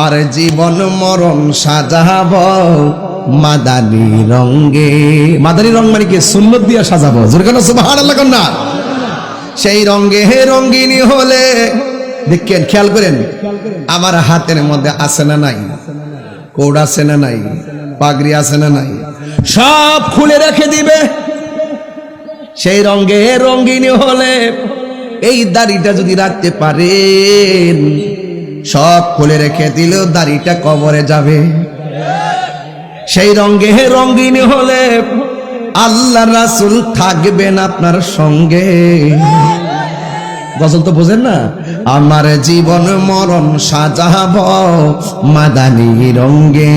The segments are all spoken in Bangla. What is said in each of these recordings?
আমার জীবন মরণ সাজাবো মাদানী রঙে। মাদানী রং মানে কি? সুন্নত দিয়া সাজাবো। জোরে কেন সুবহানাল্লাহ কন্যা। সেই রঙে রঙ্গিনী হলে দেখেন, খেয়াল করেন, আমার হাতের মধ্যে আছে না নাই? কোড আছে না নাই? পাগড়ি আছে না নাই? সব খুলে রেখে দিবে। সেই রঙে রঙ্গিনী হলে এই দাড়িটা যদি রাখতে পারেন, সব খুলে রেখে দিলেও দাড়িটা কবরে যাবে। সেই রঙে রঙ্গিনী হলে আল্লাহ রাসূল থাকবেন আপনার সঙ্গে। গজল তো বোঝেন না? আমার জীবন মরণ সাজাবো মাদানী রঙে।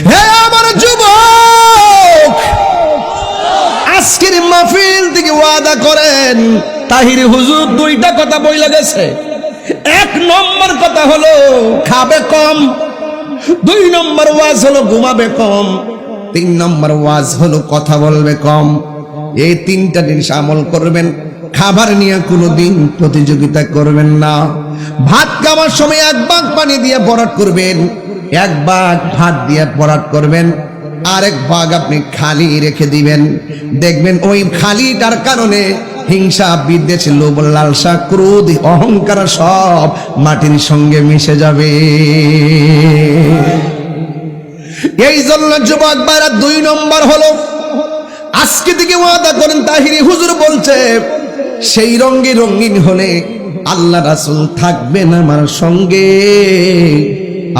হে আমার যুবক, আজকের মাহফিল থেকে ওয়াদা করেন, তাহির হুজুর দুইটা কথা বইলা গেছে। এক নম্বর কথা হলো খাবে কম, দুই নম্বর ওয়াজ হলো ঘুমাবে কম, তিন নম্বর ওয়াজ হলো কথা বলবে কম। এই তিনটা জিনিস আমল করবেন। খাবার নিয়ে কোনোদিন প্রতিযোগিতা করবেন না। ভাত খাওয়ার সময় এক ভাগ পানি দিয়ে ভরাট করবেন, এক ভাগ ভাত দিয়ে ভরাট করবেন, আরেক ভাগ আপনি খালি রেখে দিবেন। দেখবেন ওই খালিটার কারণে হিংসা, বিদ্বেষ, লোভ, লালসা, ক্রোধ, অহংকার সব মাটির সঙ্গে মিশে যাবে। এই জন্য যুবক ভাইরা, দুই নম্বর হলো আজকে থেকে ওয়াদা করেন, তাহিরি হুজুর বলছে সেই রঙে রঙিন হলে আল্লাহ রাসূল থাকবেন আমার সঙ্গে।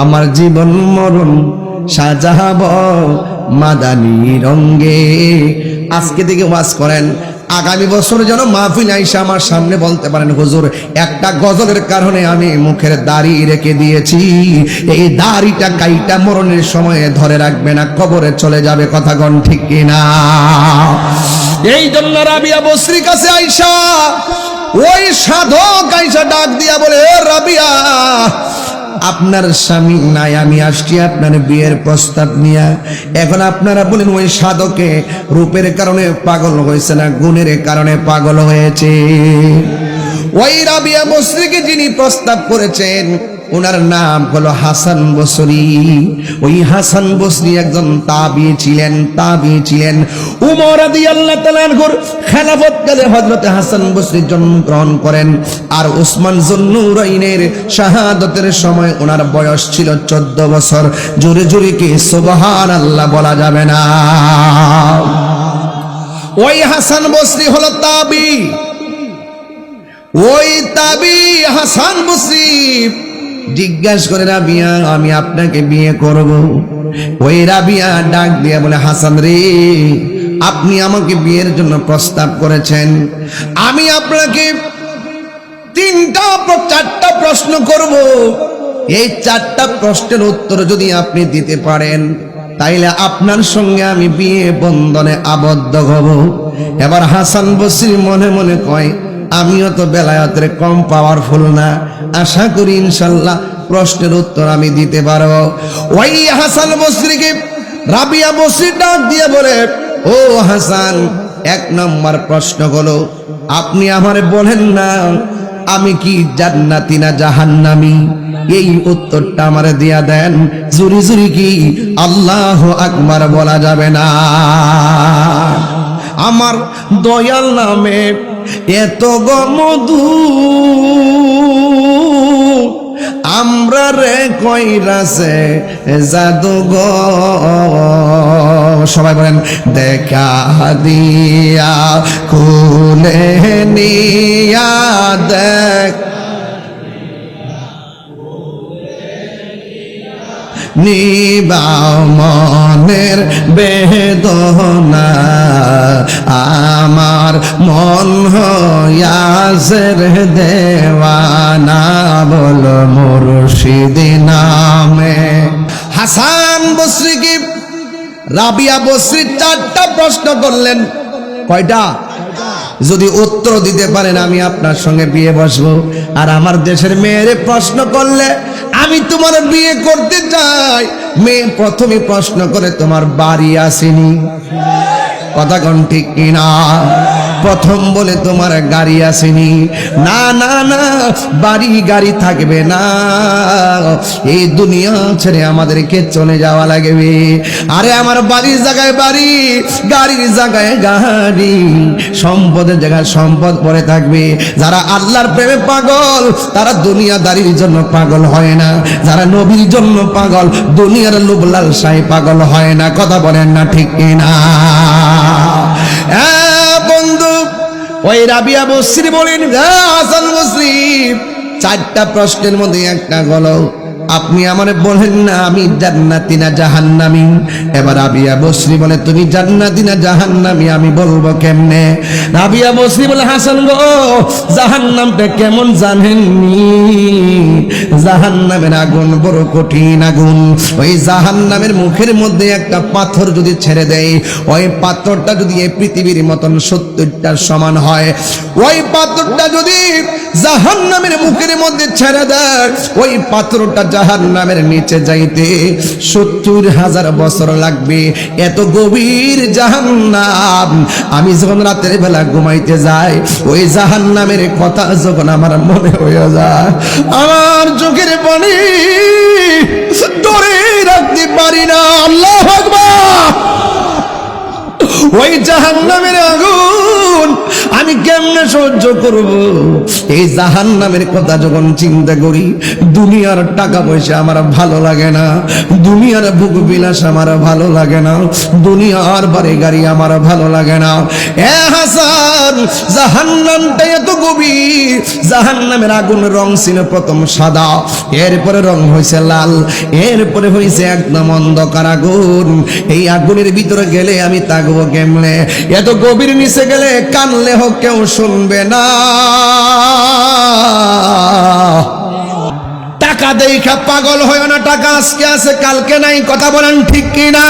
আমার জীবন মরণ সাজাবো মাদানী রঙে। আজকে থেকে ওয়াজ করেন, আগামী বছর যেন মাহফিল আইসা আমার সামনে বলতে পারেন, হুজুর একটা গজলের কারণে আমি মুখের দাড়ি রেখে দিয়েছি, এই দাড়িটা কাইটা মরণের সময়ে ধরে রাখবে না, কবরে চলে যাবে। কথা কোন ঠিক কিনা? এই জন্য রাবিয়া বসরির কাছে আইসা ওই সাধক আইসা ডাক দিয়া বলে, এ রাবিয়া, আপনার স্বামী নাই, আমি আসছি আপনার বিয়ের প্রস্তাব নিয়ে। এখন আপনারা বলেন ওই সাধকে রূপের কারণে পাগল হয়েছে না গুণের কারণে পাগল হয়েছে? ওই রাবিয়া বসরিকে যিনি প্রস্তাব করেছেন ওনার নাম হলো হাসান বসরি। ওই হাসান বসরি একজন তাবি ছিলেন। উমর রাদিয়াল্লাহু তাআলা আনহুর খেলাফতকালে হযরত হাসান বসরি জন্মগ্রহণ করেন। আর উসমান যুন্নুরাইনের শাহাদাতের সময় ওনার বয়স ছিল 14 বছর। জোরে জোরে কি সুবহানাল্লাহ বলা যাবে না? ওই হাসান বসরি হলো তাবি। ওই তাবি হাসান বসরি জিজ্ঞাসা করে, রাবিয়া, আমি আপনাকে বিয়ে করব। ওই রাবিয়া ডাক দিয়া বলে, হাসান রে, আপনি আমাকে বিয়ের জন্য প্রস্তাব করেছেন, আমি আপনাকে 4টা প্রশ্ন করব। এই 4টা প্রশ্নের উত্তর যদি আপনি দিতে পারেন, তাইলে আপনার সঙ্গে আমি বিয়ে বন্ধনে আবদ্ধ হব। এবার হাসান বসরি মনে মনে কয়, আমিও তো বেলায়েতের কম পাওয়ারফুল না, আশা করি ইনশাল্লাহ প্রশ্নের উত্তর আমি দিতে পারবো। ওই হাসান বসরিকে রাবিয়া বসরি ডাক দিয়ে বলে, ও হাসান, 1 নম্বর প্রশ্ন হলো, আপনি আমারে বলেন না আমি কি জান্নাতি না জাহান্নামী? এই উত্তরটা আমারে দিয়া দেন। জুরি জুরি কি আল্লাহু আকবার বলা যাবে না? আমার দয়াল নামে এত গমধু আমরা রে কইরাছে জাদু গো। সবাই বলেন, দেখা দিয়া খুলে নিয়া দেখ, নিবাও মনের বেদনা, আমার মন হইয়াছে রে দেওয়ানা, বল মুর্শিদ নামে। হাসান বসরি কি রাবিয়া বসরি 4টা প্রশ্ন করলেন। কয়টা? যদি উত্তর দিতে পারেন আমি আপনার সঙ্গে বিয়ে বসবো। আর আমার দেশের মেয়েরে প্রশ্ন করলে, আমি তোমার বিয়ে করতে চাই, মেয়ে প্রথমে প্রশ্ন করে তোমার বাড়ি আসেনি। কথা কোন ঠিক কিনা? প্রথম বলে তোমার গাড়ি আসেনি, না না না, বাড়ি গাড়ি থাকবে না, এই দুনিয়া ছেড়ে আমাদেরকে চলে যাওয়া লাগবে। আরে আমার বাড়ির জায়গায় বাড়ি, গাড়ির জায়গায় গাড়ি, সম্পদের জায়গায় সম্পদ পড়ে থাকবে। যারা আল্লাহর প্রেমে পাগল তারা দুনিয়াদারির জন্য পাগল হয় না, যারা নবীর জন্য পাগল দুনিয়ার লোভ লালসায় পাগল হয় না। কথা বলেন না ঠিক কিনা? বন্ধু, ওই রাবিয়া বসরি বলেন, হাসান বসরি, 4টা প্রশ্নের মধ্যে একটা হলো আপনি আমারে বলেন না আমি জান্নাতি না জাহান্নামী। এবার রাবিয়া বসরি বলে তুমি জান্নাতি না জাহান্নামী আমি বলবো কেমনে? রাবিয়া বসরি বলে হাসান গো, জাহান্নামটা কেমন জানেননি? জাহান্নামের আগুন বড় কঠিন আগুন। ওই জাহান্নামের মুখের মধ্যে একটা পাথর যদি ছেড়ে দেয়, ওই পাথরটা যদি এই পৃথিবীর মতন 70টার সমান হয়, ওই পাথরটা যদি জাহান্নামের মুখের মধ্যে ছেড়ে দেয়, ওই পাথরটা জাহান্নামের নিচে যাইতে 70,000 বছর লাগবে। এত গভীর জাহান্নাম। আমি যখন রাতের বেলা ঘুমাইতে যাই, ওই জাহান্নামের কথা যখন আমার মনে হয়ে যায়, আমার চোখের পানি ধরে রাখতে পারি না। আল্লাহু আকবার। ওই জাহান্নামের আগুন আমি কেমনে সহ্য করব? এই জাহান্নামের কথা যখন চিন্তা করি, দুনিয়ার টাকা পয়সা আমার ভালো লাগে না, দুনিয়ার ভোগ বিলাস আমার ভালো লাগে না, দুনিয়ার বাড়ি গাড়ি আমার ভালো লাগে না। এ হাসান, জাহান্নামটা এত গভীর। জাহান্নামের আগুন রং ছিল প্রথম সাদা, এরপরে রং হয়েছে লাল, এরপরে হয়েছে একদম অন্ধকার আগুন। এই আগুনের ভিতরে গেলে আমি থাকবো কেমনে? এত গভীর নিচে গেলে কানলে হোক কেউ শুনবে না। টাকা দেখা পাগল হয় না, টাকা আজকে আছে কালকে নাই। কথা বলেন ঠিক কিনা?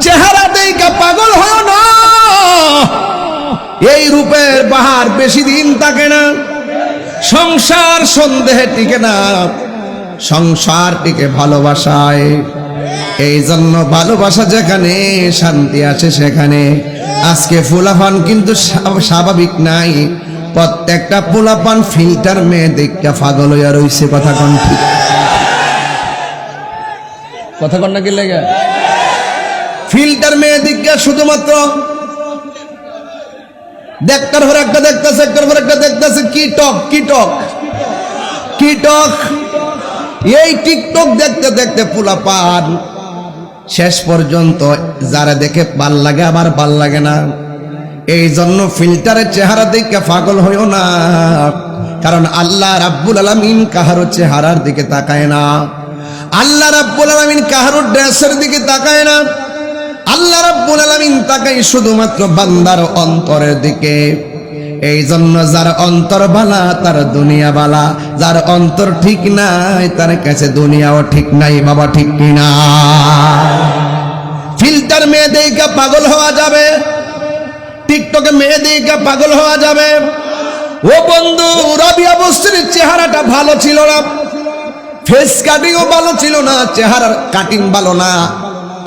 চেহারা দেখা পাগল হয় না, এই রূপের বাহার বেশি দিন থাকে না। সংসার সন্দেহে টিকে না, সংসার টিকে ভালোবাসায়। এই জন্য ভালোবাসা যেখানে, শান্তি আছে সেখানে। আজকে ফুলাফান কিন্তু স্বাভাবিক নাই, প্রত্যেকটা ফুলাফান ফিল্টার মেয়ে দেখা পাগল হইয়া রইছে। কথা কন ঠিক? কথা কন না কি লাগে? ফিল্টার মেয়ে দেখা শুধুমাত্র দেখতার পর একটা দেখতেছে, একটার পর একটা দেখতেছে। কি টক কি টক কি টক। এই টিকটক দেখতে দেখতে ফুলাফান শেষ পর্যন্ত যারা দেখে ভাল লাগে আবার ভাল লাগে না। এই জন্য ফিল্টারের চেহারা দেখে পাগল হইও না, কারণ আল্লাহ রাব্বুল আলামিন কাহারো চেহারার দিকে তাকায় না, আল্লাহ রাব্বুল আলামিন কাহারো ড্রেসের দিকে তাকায় না। আল্লাহ রাব্বুল আলামিন তাকায় শুধুমাত্র বান্দার অন্তরের দিকে। এই জন্য যার অন্তর বালা তার দুনিয়া বালা, যার অন্তর ঠিক নাই তার কাছে দুনিয়াও ঠিক নাই। বাবা ঠিক কিনা? ফিল্টার মেয়ে দেখে পাগল হওয়া যাবে, টিকটকে মেয়ে দেখে পাগল হওয়া যাবে। ও বন্ধু, রাবিয়া বসরির চেহারাটা ভালো ছিল না, ফেস কাটিংও ভালো ছিল না, চেহারার কাটিং ভালো না,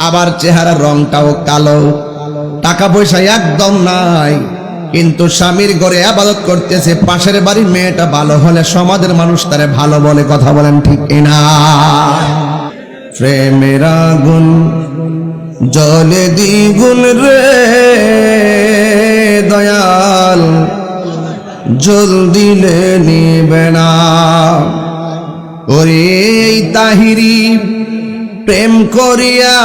আবার চেহারার রংটাও কালো, টাকা পয়সা একদম নাই, কিন্তু স্বামীর ঘরে ইবাদত করতেছে। পাশের বাড়ির মেয়েটা ভালো হলে সমাজের মানুষ তারে ভালো বলে। কথা বলেন ঠিক কিনা? প্রেমের আগুন জলে দ্বিগুণ রে দয়াল, জল দিলে নিবে না। ওরে তাহিরি প্রেম করিয়া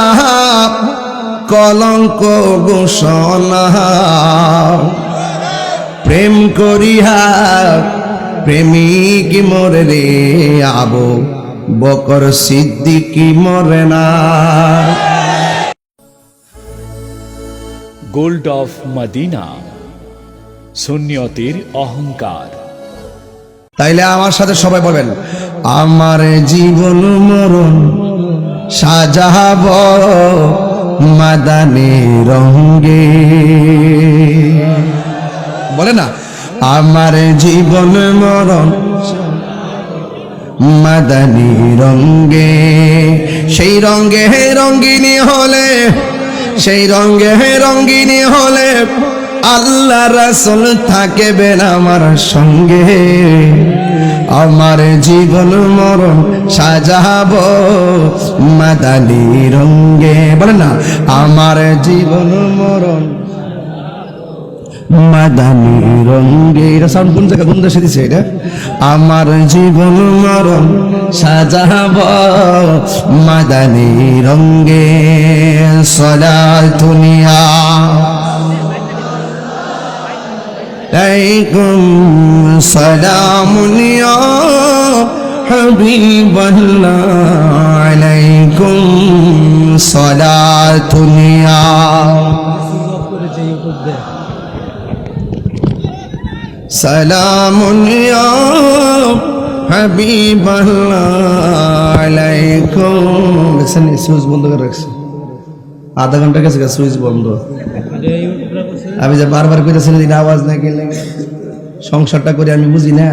কলঙ্ক ঘোষণা, প্রেম করিয়া প্রেমিক মরে রে আবু বকর সিদ্দিকী মরে না। গোল্ড অফ মদিনা, সুন্নিয়তের অহংকার। তাইলে আমার সাথে সবাই বলবেন, আমার জীবন মরণ সাজাব মাদানী রঙ্গে। বলে না, আমার জীবন মরণ মাদানী রঙ্গে। সেই রঙ্গে রঙ্গিনী হলে, সেই রঙ্গে রঙ্গিনী হলে আল্লাহ রাসূল থাকবেন আমার সঙ্গে, আমার জীবন মরণ সাজাবো মাদানী রঙে। বলেন না, আমার জীবন মরণ মাদানী রঙে। এটা সাউন্ড কোন জায়গা, কোন দেশে দিছে এটা? আমার জীবন মরণ সাজাবো মাদানী রঙে। সলাতুনিয়া আলাইকুম সালামুনিয়া হাবিবাল্লাহ, আলাইকুম সালাতুনিয়া। সালামুনিয়া হাবিবাল্লাহ, আলাইকুম। দেখছেন সুইচ বন্ধ করে রাখছে, আধা ঘন্টা গেছে সুইচ বন্ধ। আমি যে বারবার কইতেছি না আওয়াজ না গেলে সংসারটা করে আমি বুঝি না।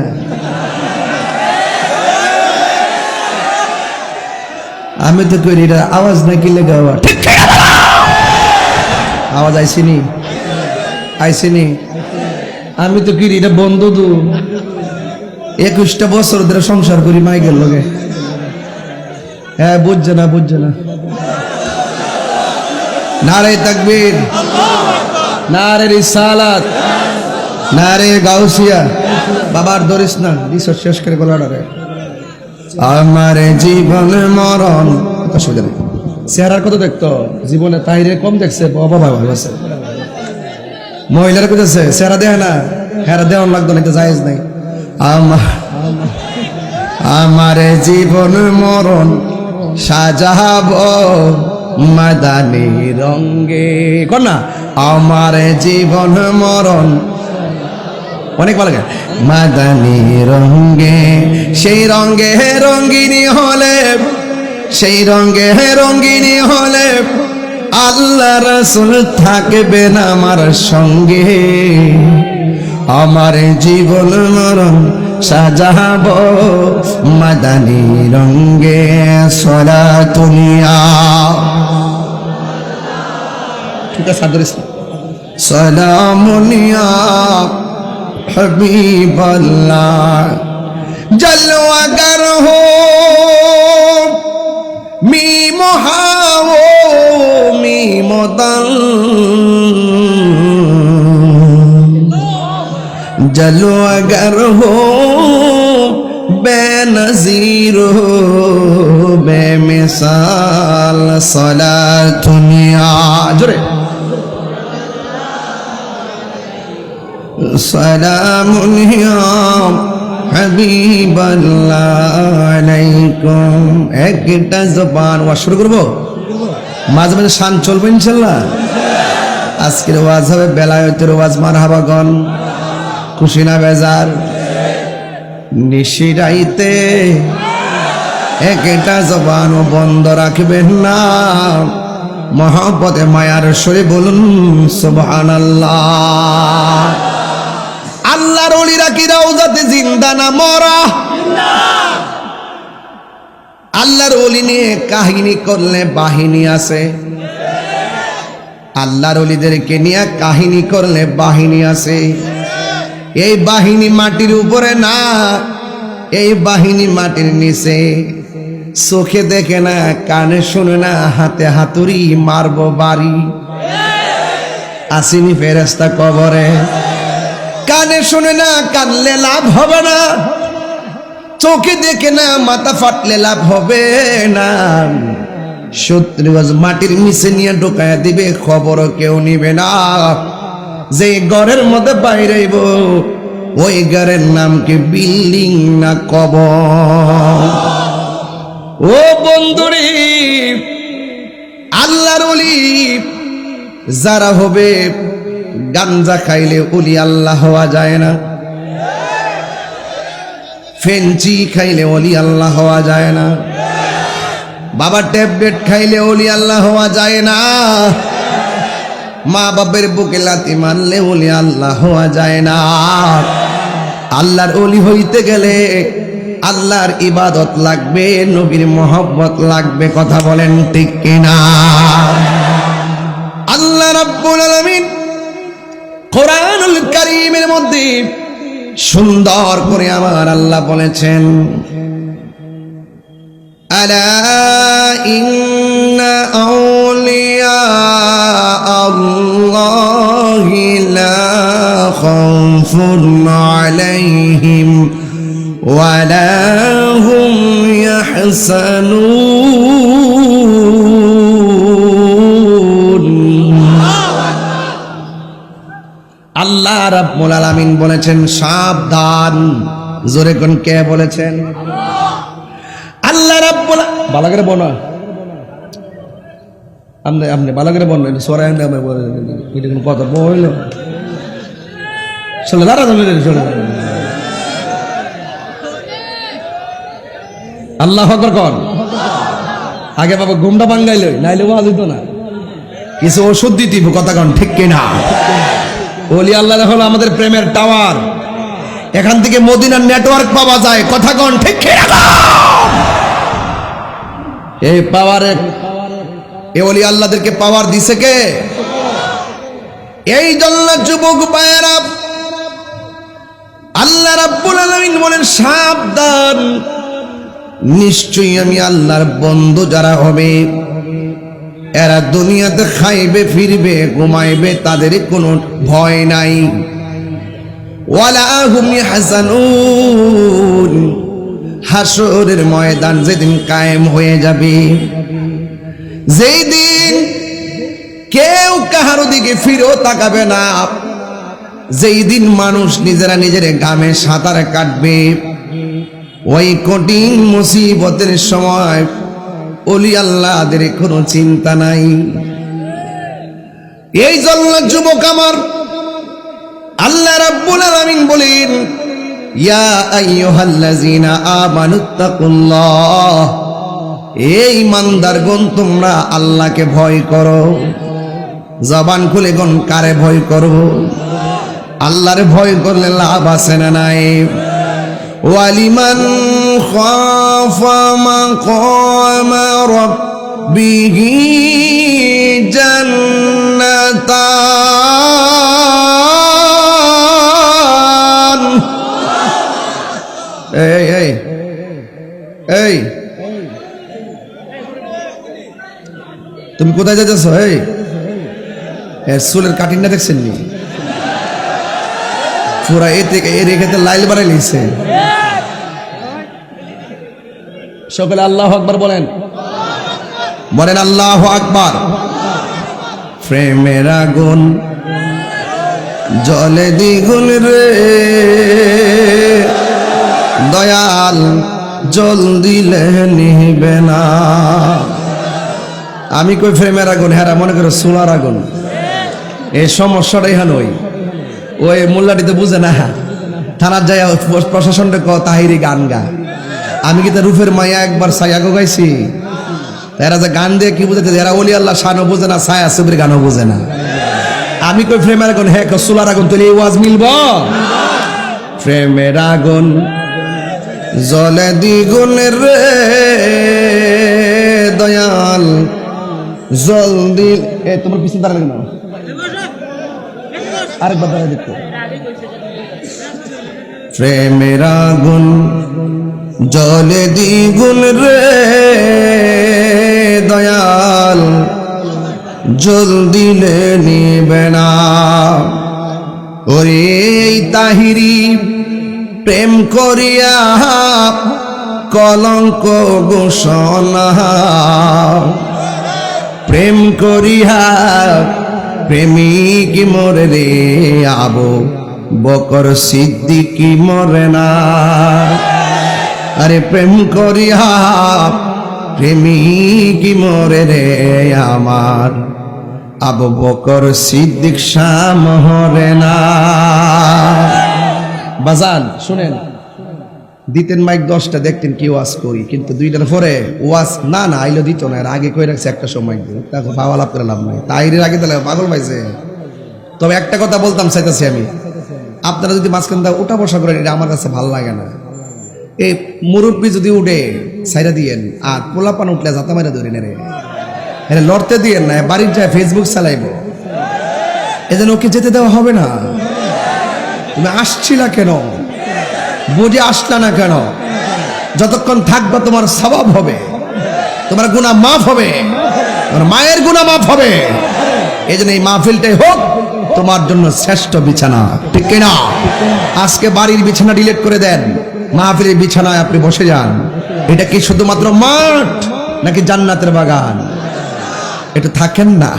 আমি তো করি এটা আওয়াজ না গেলে গাওয়া ঠিক আওয়াজ আইসিনি আইসিনি। আমি তো করি এটা বন্ধ তো 21টা বছর ধরে সংসার করি মাইকের লগে। হ্যাঁ বুঝছে না, বুঝছে না। নারে তাকবীর, নারে রিসালাত, নারে গাউসিয়া। বাবার ধরিস না, দিস শেষ করে গলাটারে। আমার জীবন মরণ কত সুবিধা নেই। চেহারার কত দেখতো জীবনে, তাইরে কম দেখছে, বাবা ভালো আছে। মহিলারা কোথাছে চেহারা দেয় না, হেরা দেওয়ান লাগতো না, এটা জায়েজ নাই। আমার জীবন মরণ সাজাব মাদানী রঙে। কর না, আমার জীবন মরণ অনেক ভালো লাগে। মাদানী রঙে, সেই রঙে রঙ্গিনী হলে, সেই রঙে রঙ্গিনী হলে আল্লাহ রাসূল থাকবেন আমার সঙ্গে, আমার জীবন মরণ সাজাবো মাদানী রঙে। সলাতুনিয়া ঠিক আছে, সালামুনিয়া হাবিবাল্লাহ। জলওয়াগার হো मीम हाओ मीम दल, जलो अगर हो बेनज़ीर हो बेमिसाल। सलातुनिया जोरे सलामुनिया হাবিবাল্লাহ, আলাইকুম। একটা জবান ওয়াজ শুরু করবো, মাঝে মাঝে শান চলবে ইনশাল্লাহ। আজকের ওয়াজ হবে বেলায়েতের ওয়াজ। মারহাবাগন, খুশি না বেজার? নিশিরাইতে একটা জবান বন্ধ রাখবেন না, মহব্বতে মায়ার সরে বলুন সুবহানাল্লাহ। আল্লাহর ওলিরা কি রওজাতে জিন্দা না মরা? আল্লাহর ওলি নিয়ে কাহিনী করলে বাহিনী আছে, আল্লাহর ওলিদেরকে নিয়ে কাহিনী করলে বাহিনী আছে। এই বাহিনী মাটির উপরে না, এই বাহিনী মাটির নিচে। চোখে দেখে না, কানে শুনে না, হাতে হাতুড়ি মারবো বাড়ি। আসিনি ফেরেশতা কবরে, কানে শুনে না, কানলে লাভ হবে না। চোখে দেখে না, মাথা ফাটলে লাভ হবে না। শত্রুগজ মাটির নিচে নিয়ে ঢোকায় দিবে, খবরও কেউ নিবে না। যে ঘরের মধ্যে বাইরেইব, ওই ঘরের নাম কি বিল্ডিং না কবর? ও বন্ধুরে, আল্লাহর ওলি যারা হবে, গাঞ্জা খাইলে ওলি আল্লাহ হওয়া যায় না, ফেঞ্চি খাইলে ওলি আল্লাহ হওয়া যায় না, বাবা ট্যাবলেট খাইলে ওলি আল্লাহ হওয়া যায় না, মা বাপের বুকে লাথি মারলে ওলি আল্লাহ হওয়া যায় না। আল্লাহর ওলি হইতে গেলে আল্লাহর ইবাদত লাগবে, নবীর মহব্বত লাগবে। কথা বলেন ঠিক কিনা? আল্লাহ রাব্বুল আলামিন কোরআনুল কারীমের মধ্যে সুন্দর করে আমার আল্লাহ বলেছেন, আলা ইন্না আউলিয়া আল্লাহি লা খাউফুন আলাইহিম ওয়া লা হুম ইয়াহসানুন। আল্লাহ রাব্বুল আলামিন বলেছেন সাবধান। জোরে কোন কে বলেছেন? আল্লাহ রাব্বুল ভালো করে বলো, আপনি ভালো করে বলেন, সরাই আমি এটা কোন কথা বলল চলে দাঁড়া চলে। আল্লাহু আকবার কর। আগে বাবা ঘুমটা ভাঙ্গাইল, নাইলে ওয়াজ হইতো না। কিছু ওষুধ দিতে কথা কন, ঠিক কিনা? ওলি আল্লাহ হলো আমাদের প্রেমের টাওয়ার, এখান থেকে মদিনার নেটওয়ার্ক পাওয়া যায়। কথা কন, ঠিক কিনা? এই পাওয়ারে এই ওলি আল্লাহদেরকে পাওয়ার দিছে কে? এই জন্য যুবক ভাইয়েরা আল্লাহ রাব্বুল আলামিন বলেন সাবধান, নিশ্চয়ই আমি আল্লাহর বন্ধু যারা হবে এরা দুনিয়াতে খাইবে ফিরবে ঘুমাইবে, তাদের কোনো ভয় নাই। ওয়ালা হুম ইয়াহজানুন, হাসরের ময়দান যেদিন কায়েম হয়ে যাবে, যেই দিন কেউ কাহার দিকে ফিরেও তাকাবে না, যেই দিন মানুষ নিজেরা নিজের গামে সাঁতার কাটবে, ওই কঠিন মুসিবতের সময় ওলি আল্লাহদের কোনো চিন্তা নাই। এই জন্য যুবক আমার আল্লাহ রাব্বুল আলামিন বলেন, ইয়া আইয়ুহাল্লাযীনা আমানুত্তাকুল্লাহ, এই ইমানদারগণ তোমরা আল্লাহকে ভয় করো। জবান খুলে গন, কারে ভয় করো? আল্লাহরে ভয় করলে লাভ আছে না নাই? ওয়ালিমান খাফা মাকামা রাব্বিহি জান্নাতান। এই এই এই তুমি কোথায় যাচ্ছ? এই চুলের কাটিংটা দেখছেন নি? পুরা এ থেকে এ রেখেতে লাইল বাড়াই লিখছে। সকলে আল্লাহু আকবার বলেন, বলেন আল্লাহু আকবার। প্রেমের আগুন জলে দ্বিগুণ রে, দয়াল জল দিলে নিবে না। আমি কই প্রেমের আগুন, হেরা মনে করো সোলার আগুন। এই সমস্যাটাই হ্যাঁ ওই ওই মোল্লাটিতে বুঝে না, থানার যায় প্রশাসনটা ক তাহিরি গান গা। আমি কি রূপের মায়া একবার ছায়াগো গাইছি? এরা যে গান দিয়ে কি বুঝাতে, এরা ওলি আল্লাহ শানও বোঝে না, ছায়া সুবির গানও বোঝে না। আমি কই প্রেমের আগুন, হ্যাঁ সোলার আগুন, তাহলে এই ওয়াজ মিলব? প্রেমের আগুন জলে দ্বিগুণ রে, দয়াল জল দিল। এ তোমার পিছনে দাঁড়ালে কেন? আরেকবার দাঁড়ায় দেখো। প্রেমের আগুন জলে দ্বিগুণ রে, দয়াল জল দিলে নিবে না। ওরে তাহিরি প্রেম করিয়া কলঙ্ক ঘোষণা, প্রেম করিয়া প্রেমিক মরে রে, আবু বকর সিদ্দিকী মরে না। আরে প্রেম করিয়া প্রেমিক মরে রে, আমার আবু বকর সিদ্দিক শাহ মরে না। বাজান শুনেন, দিতেন মাইক 10টা, দেখতেন কি ওয়াজ করি, কিন্তু 2টার পরে ওয়াজ না না আইলো দিত না। এর আগে কই রাখছে একটা সময় তাকে পাওয়া লাভ করে লাভ নাই, তাইরের আগে তাহলে পাগল পাইছে। তবে একটা কথা বলতাম চাইতেছি আমি, আপনারা যদি মাঝখান দা উঠা বসা করেন, এটা আমার কাছে ভালো লাগে না। এই মুরব্বী যদি উঠে সাইরা দিয়েন, আর পোলাপান উঠলে যাতা মারা ধরে নেরে, লড়তে দিয়েন না। বাড়ির যায় ফেসবুক চালাইব, এজন্য ওকে যেতে দেওয়া হবে না। তুমি আসছিলা কেন? বুঝে আসলা না কেন? যতক্ষণ থাকবা তোমার সওয়াব হবে, তোমার গুনাহ মাফ হবে, তোমার মায়ের গুনাহ মাফ হবে। এই জন্য এই মাহফিলটাই হোক তোমার জন্য শ্রেষ্ঠ বিছানা, ঠিক কিনা? আজকে বাড়ির বিছানা ডিলিট করে দেন, মাহফিলের বিছানায় আপনি বসে যান। এটা কি শুধুমাত্র মাঠ নাকি জান্নাতের বাগান? এটা থাকেন না।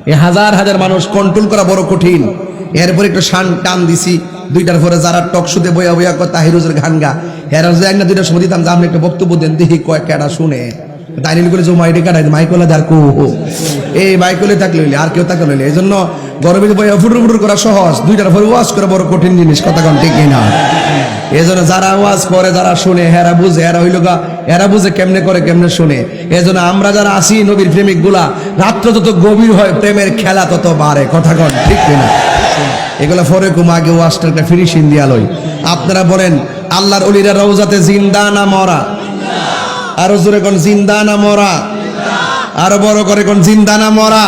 এই হাজার হাজার মানুষ কন্ট্রোল করা বড় কঠিন। এরপর একটু শান টান দিছি, দুইটার পরে যারা টক শুতে বইয়া বইয়া কয় তাহিরুজের গানগা, এরা যে একটা দুইটার সময় দিতাম যে আপনি একটা বক্তব্য দেন, দেখি কয়েক কেডা শুনে তাইলিল করে যে মাইডে কাটাই মাইকলে আর কো এই মাইকলে থাকলে হইলে আর কেউ থাকলে হইলে। এই জন্য গরমে বইয়া ফুটুর ফুটুর করা সহজ, দুইটার পরে ওয়াজ করা বড় কঠিন জিনিস, কথা কন ঠিক কিনা? এই জন্য যারা ওয়াজ করে যারা শুনে হেরা বুঝে, এরা হইল গা এরা বুঝে কেমনে করে কেমনে শুনে। এই জন্য আমরা যারা আসি নবীর প্রেমিক গুলা, রাত্র যত গভীর হয় প্রেমের খেলা তত বাড়ে, কথা কন ঠিক কিনা? এগুলা পরে কুম আগে ওয়াজটা একটা ফিনিশিং দিয়া লই। আপনারা বলেন আল্লাহর ওলিরা রওজাতে জিন্দা না মরা? আরো জোরে কোন জিন্দা না মরা? আরো বড় করে কোন জিন্দা না মরা?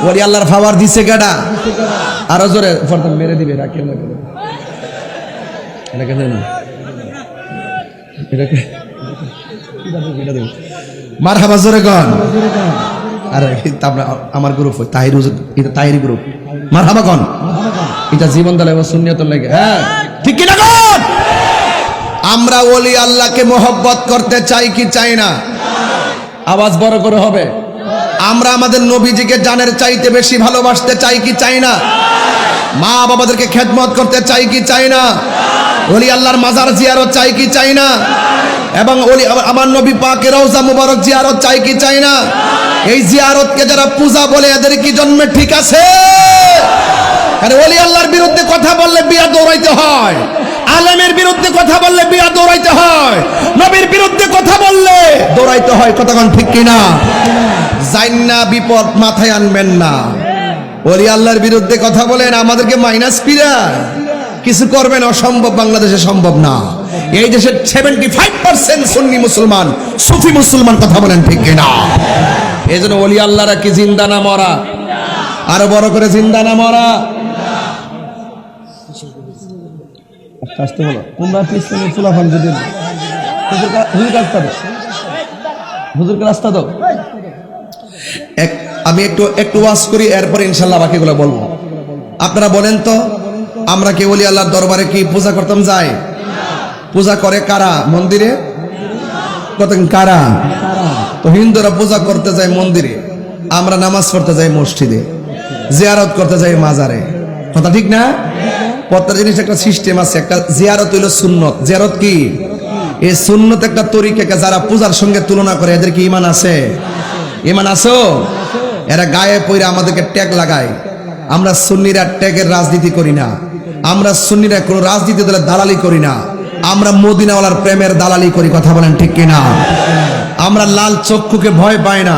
ওলি আল্লাহর ফাওয়ার দিছে কেডা? আরো জোরে ফরদান মেরে দিবে, রাখেন না করে এটা কেন না এটাকে এটা দেব মারহাবা জোরে কোন। আরে তারপরে আমার গ্রুপ তাহির, এটা তাহিরি গ্রুপ, মারহাবা কোন। এটা জীবন দালে সুন্নিয়তের লাগে, হ্যাঁ ঠিক কি না কোন? আমরা ওলি আল্লাহকে মোহব্বত করতে চাই কি চাই না? আওয়াজ বড় করে হবে। আমরা আমাদের নবীজিকে জানের চাইতে বেশি ভালোবাসতে চাই কি চাই না? মা বাবাদেরকে খেদমত করতে চাই কি চাই না? ওলি আল্লাহর মাজার জিয়ারত চাই কি চাই না? এবং ওলি আমার নবী পাকের রওজা মুবারক জিয়ারত চাই কি চাই না? এই জিয়ারতকে যারা পূজা বলে এদের কি জন্মে ঠিক আছে? আরে ওলি আল্লাহর বিরুদ্ধে কথা বললে বিয়া দৌড়াইতে হয়, আলেমের বিরুদ্ধে কথা বললে বিয়া দৌড়াইতে হয়, নবীর বিরুদ্ধে কথা বললে দৌড়াইতে হয়, কথা কোন ঠিক কিনা? জাইন্না বিপদ মাথায় আনবেন না। ওলি আল্লাহর বিরুদ্ধে কথা বলেন, আমাদেরকে মাইনাস পিরা কিছু করবেন, অসম্ভব, বাংলাদেশে সম্ভব না। এই দেশের 75% সুন্নি মুসলমান, সুফি মুসলমান, কথা বলেন ঠিক কিনা? এই জন্য ওলি আল্লাহরা কি জিন্দা না মরা? আরো বড় করে জিন্দা না মরা? আসতে বলো তোমরা পিছনে ফুলাফান যদি হুজুরকে রাস্তা দাও। আমি একটু ওয়াজ করি, এরপর ইনশাল্লাহ বাকিগুলো বলবো। আপনারা বলেন তো, আমরা কি ওলি আল্লাহর দরবারে কি পূজা করতাম যাই? পূজা করে কারা? মন্দিরে। কত কারা? তো হিন্দুরা পূজা করতে যায় মন্দিরে, আমরা নামাজ পড়তে যাই মসজিদে, জিয়ারত করতে যাই মাজারে, কথা ঠিক না? প্রত্যেক জিনিস একটা সিস্টেম আছে। একটা জিয়ারত হইল সুন্নত। জিয়ারত কি? এই সুন্নত একটা তরিকা, যারা পূজার সঙ্গে তুলনা করে এদের কি ঈমান আছে? ঈমান আছো? এরা গায়ে পইরা আমাদেরকে ট্যাগ লাগায়। আমরা সুন্নিরা ট্যাগের রাজনীতি করি না, আমরা সুন্নিরা কোনো রাজনীতি দলে দালালি করি না, আমরা মদিনাওয়ালার প্রেমের দালালি করি, কথা বলেন ঠিক কিনা? আমরা লাল চক্ষুকে ভয় পাই না,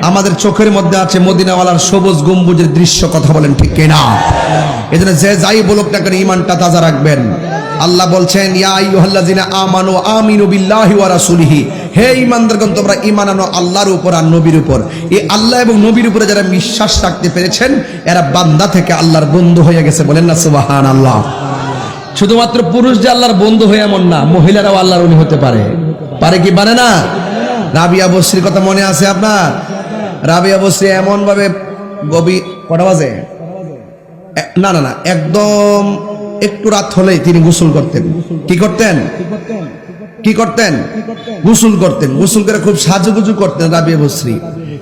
আমাদের চোখের মধ্যে আছে মদিনাওয়ালার সবুজ গম্বুজের দৃশ্য, কথা বলেন ঠিক কিনা? এজন্য যে যাই বলুক না কেন ঈমানটা তাজা রাখবেন। আল্লাহ বলছেন ইয়া আইয়ুহাল্লাযিনা আমানু আমিনু বিল্লাহি ওয়া রাসূলিহি, হে ঈমানদারগণ তোমরা ঈমান আনো আল্লাহর উপর আর নবীর উপর। এই আল্লাহ এবং নবীর উপরে যারা বিশ্বাস রাখতে পেরেছেন এরা বান্দা থেকে আল্লাহর বন্ধু হয়ে গেছে, বলেন না সুবহানাল্লাহ। শুধুমাত্র পুরুষ যে আল্লাহর বন্ধু হয়ে এমন না, মহিলারাও আল্লাহর উনি হতে পারে। পারে কি পারে না? রাবিয়া বসরির কথা মনে আছে আপনার? রাবিয়া বসরি এমন ভাবে কটা বাজে না না না একদম একটু রাত হলেই তিনি গোসল করতেন। কি করতেন? কি করতেন? গোসল করতেন। গোসল করে খুব সাজুগুজু করতেন রাবিয়া বসরি।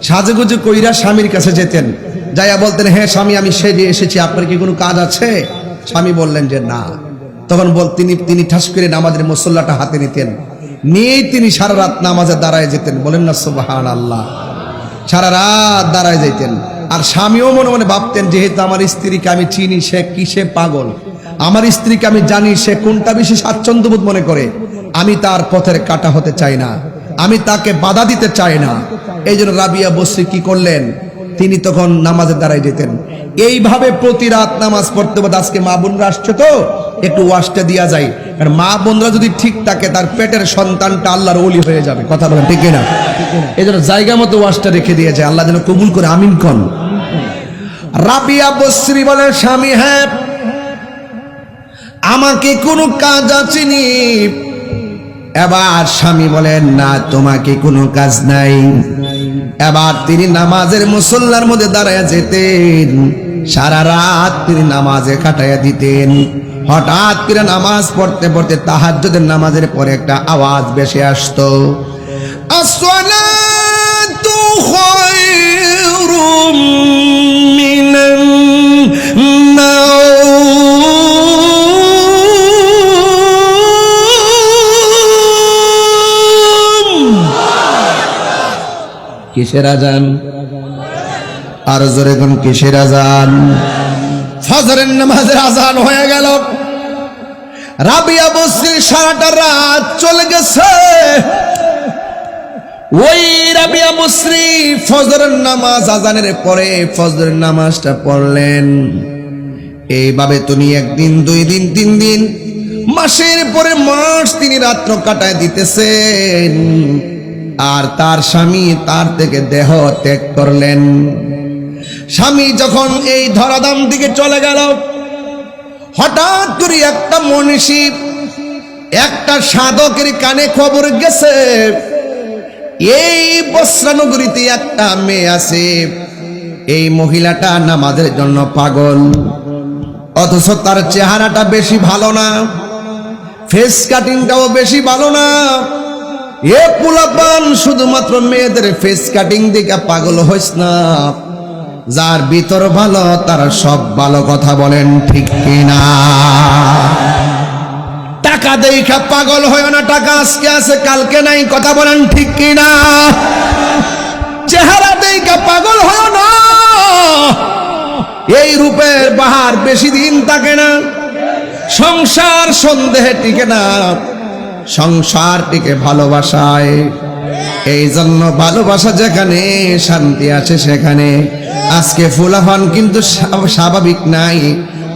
সাজুগুজু কইরা স্বামীর কাছে যেতেন, যাইয়া বলতেন হে স্বামী আমি সেজে এসেছি, আপনার কি কোনো কাজ আছে? স্বামী বললেন যে না। তখন তিনি ঠাস করে নামাজের মুসল্লাটা হাতে নিতেন, নিয়েই তিনি সারা রাত নামাজে দাঁড়ায় যেতেন, বলেন না সুবহানাল্লাহ। সারা রাত দাঁড়ায় যাইতেন। আর স্বামীও মনে মনে ভাবতেন যেহেতু আমার স্ত্রীকে আমি চিনি, সে কিসে পাগল, আমার স্ত্রীকে আমি জানি সে কোনটা বেশি স্বাচ্ছন্দ্যবোধ মনে করে, আমি তার পথের কাটা হতে চাই না, আমি তাকে বাধা দিতে চাই না। এই জন্য রাবিয়া বসরি কি করলেন? তিনি তখন নামাজে দাঁড়ায় যেতেন। এইভাবে প্রতি রাত নামাজ পড়তে পড়তে, আজকে মা বোনরা আসছে তো একটু ওয়াজটা দিয়া যায়, কারণ মা বোনরা যদি ঠিক থাকে তার পেটের সন্তানটা আল্লাহর ওলি হয়ে যাবে, কথা বলেন ঠিক না? এই জন্য জায়গা মতো ওয়াজটা রেখে দিয়েছে, আল্লাহ যেন কবুল করে, আমিন কন। রাবিয়া বসরি বলে, স্বামী হ্যাঁ, আমাকে কোনো কাজ আছেনি? এবার স্বামী বলেন, না তোমাকে কোনো কাজ নাই। এবার তিনি নামাজের মুসল্লার মধ্যে দাঁড়ায় যেতেন, সারা রাত তিনি নামাজে কাটাইয়া দিতেন। হঠাৎ করে নামাজ পড়তে পড়তে তাহাজ্জুদের নামাজের পরে একটা আওয়াজ ভেসে আসতো, আসসালাতু খায়রুম মিনান নাওম। কিসের আজান? আর জোরে কোন কিসের আজান? ফজরের নামাজের আজান হয়ে গেল। রাবিয়া বসরি সারাটা রাত চলে গেছে। ওই রাবিয়া বসরি ফজরের নামাজ আজানের পরে ফজরের নামাজটা পড়লেন। এইভাবে তিনি একদিন, দুই দিন, তিন দিন, মাসের পরে মাস তিনি রাত্র কাটায় দিতেছেন। আর তার স্বামী তার থেকে দেহ ত্যাগ করলেন। স্বামী যখন এই ধরাধাম দিকে চলে গেল, হঠাৎ করে একটা মনীষী, একটা সাধকের কানে খবর গেছে, এই বস্ত্রানগরীতে একটা মেয়ে আছে, এই মহিলাটা নামাজের জন্য পাগল, অথচ তার চেহারাটা বেশি ভালো না, ফেস কাটিংটাও বেশি ভালো না। এ পোলাপান শুধুমাত্র মেয়েদের ফেস কাটিং দিকে পাগল হইস না, যার ভিতর ভালো তার সব ভালো, কথা বলেন ঠিক কিনা? টাকা দেখা পাগল হয় না, টাকা আজকে আছে কালকে নাই, কথা বলেন ঠিক কিনা? চেহারা দেখা পাগল হয় না, এই রূপের বাহার বেশি দিন থাকে না। সংসার সন্দেহে টিকে না, সংসার টিকে ভালোবাসায়। এই জন্য ভালোবাসা যেখানে, শান্তি আছে সেখানে। আজকে ফুলাপান কিন্তু স্বাভাবিক নাই,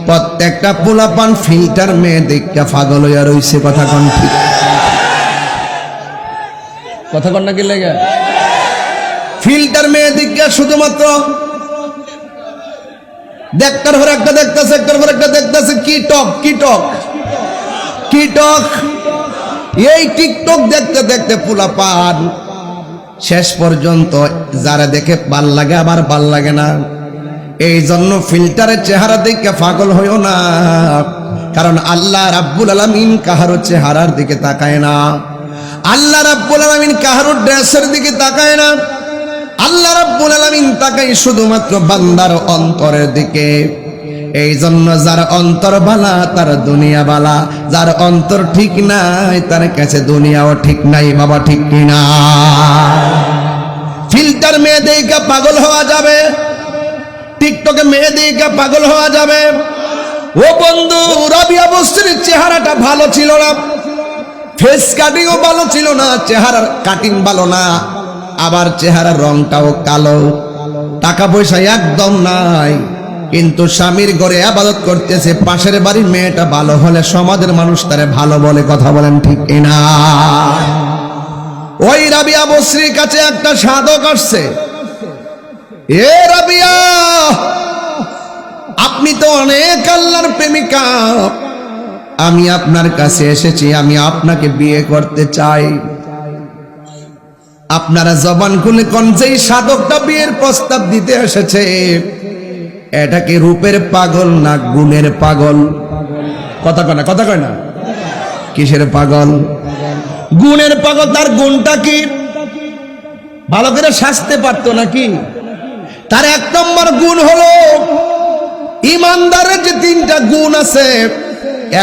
প্রত্যেকটা ফুলাপান ফিল্টার মেয়ে দেখা পাগল হইয়া রইছে, কথা কন ঠিক? কথা কন না কি লাগে? ফিল্টার মেয়ে দেখা শুধুমাত্র দেখতার পর একটা দেখতেছে, একটার পর একটা দেখতেছে, কি টক কি টক কি টক। এই টিকটক দেখতে দেখতে পোলাপান শেষ পর্যন্ত যারা দেখে ভাল লাগে আবার ভাল লাগে না। এই জন্য ফিল্টারের চেহারা দেখে পাগল হইও না, কারণ আল্লাহ রাব্বুল আলামিন কাহারো চেহারার দিকে তাকায় না, আল্লাহ রাব্বুল আলামিন কাহারো ড্রেসের দিকে তাকায় না, আল্লাহ রাব্বুল আলামিন তাকায় শুধুমাত্র বান্দার অন্তরের দিকে। এই জন্য যার অন্তর বালা তার দুনিয়া বালা, যার অন্তর ঠিক নাই তার কাছে দুনিয়াও ঠিক নাই, বাবা ঠিক কিনা? ফিল্টার মেয়ে দেখে পাগল হওয়া যাবে, টিকটকে মেয়ে দেখে পাগল হওয়া যাবে। ও বন্ধু, রাবিয়া বসরির চেহারাটা ভালো ছিল না, ফেস কাটিংও ভালো ছিল না, চেহারার কাটিং ভালো না, আবার চেহারার রংটাও কালো, টাকা পয়সা একদম নাই, কিন্তু স্বামীর ঘরে ইবাদত করতেছে। পাশের বাড়ির মেয়েটা ভালো হলে সমাজের মানুষ তারে ভালো বলে, কথা বলেন ঠিক কিনা? ওই রাবিয়া বসরির কাছে একটা সাধক আসছে, এ রাবিয়া, আপনি তো অনেক আল্লাহর প্রেমিকা, আমি আপনার কাছে এসেছি, আমি আপনাকে বিয়ে করতে চাই। আপনারা জবান খুলে কোন যেই সাধকটা বিয়ের প্রস্তাব দিতে এসেছে, এটা কি রূপের পাগল না গুণের পাগল? কথা কয় না, কথা কয় না। কিসের পাগল? গুণের পাগল। তার গুণটা কি? ভালো করে সাজতে পারতো নাকি? তার এক নম্বর গুণ হলো, ইমানদারের যে তিনটা গুণ আছে,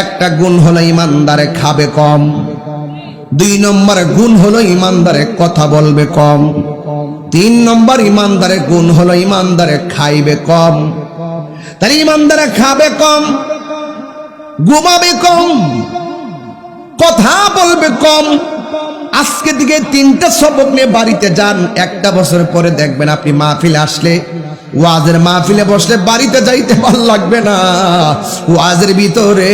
একটা গুণ হলো ইমানদারে খাবে কম, দুই নম্বর গুণ হলো ইমানদারে কথা বলবে কম, তিন নম্বর ইমানদারে গুণ হলো ইমানদারে খাইবে কম। তার ইমানদারে খাবে কম, ঘুমাবে কম, কথা বলবে কম। আজকে দিকে তিনটা সবক নিয়ে বাড়িতে যান, একটা বছর পরে দেখবেন আপনি মাহফিলে আসলে, ওয়াজের মাহফিলে বসলে বাড়িতে যাইতে ভালো লাগবে না, ওয়াজের ভিতরে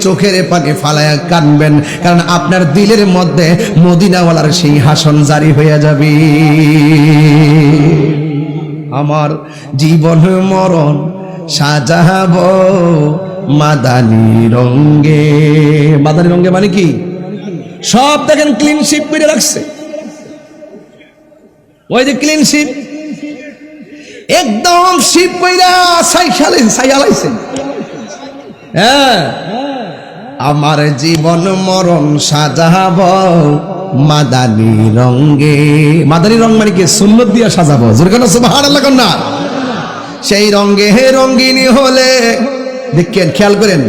চোখের পানি ফালায়া কানবেন, কারণ আপনার দিলের মধ্যে মদিনাওয়ালার সিংহাসন জারি হয়ে যাবে। আমার জীবন মরণ সাজাবো মাদানি রঙ্গে। মাদানি রঙ্গে মানে কি? সব দেখেন ক্লিন শিপ করে রাখছে, ওই যে ক্লিন শিপ, একদম শিপ কইরা সাইয়ালাইছে। হ্যাঁ, আমার জীবন মরণ সাজাবো মাদানি রঙ্গে। মাদানি রং মানে কি? সুন্নত দিয়া সাজাবো। জোরে কেন সুবহানাল্লাহ কন্যা। সেই রঙ্গে রঙ্গিনী হলে দেখেন, খেয়াল করেন,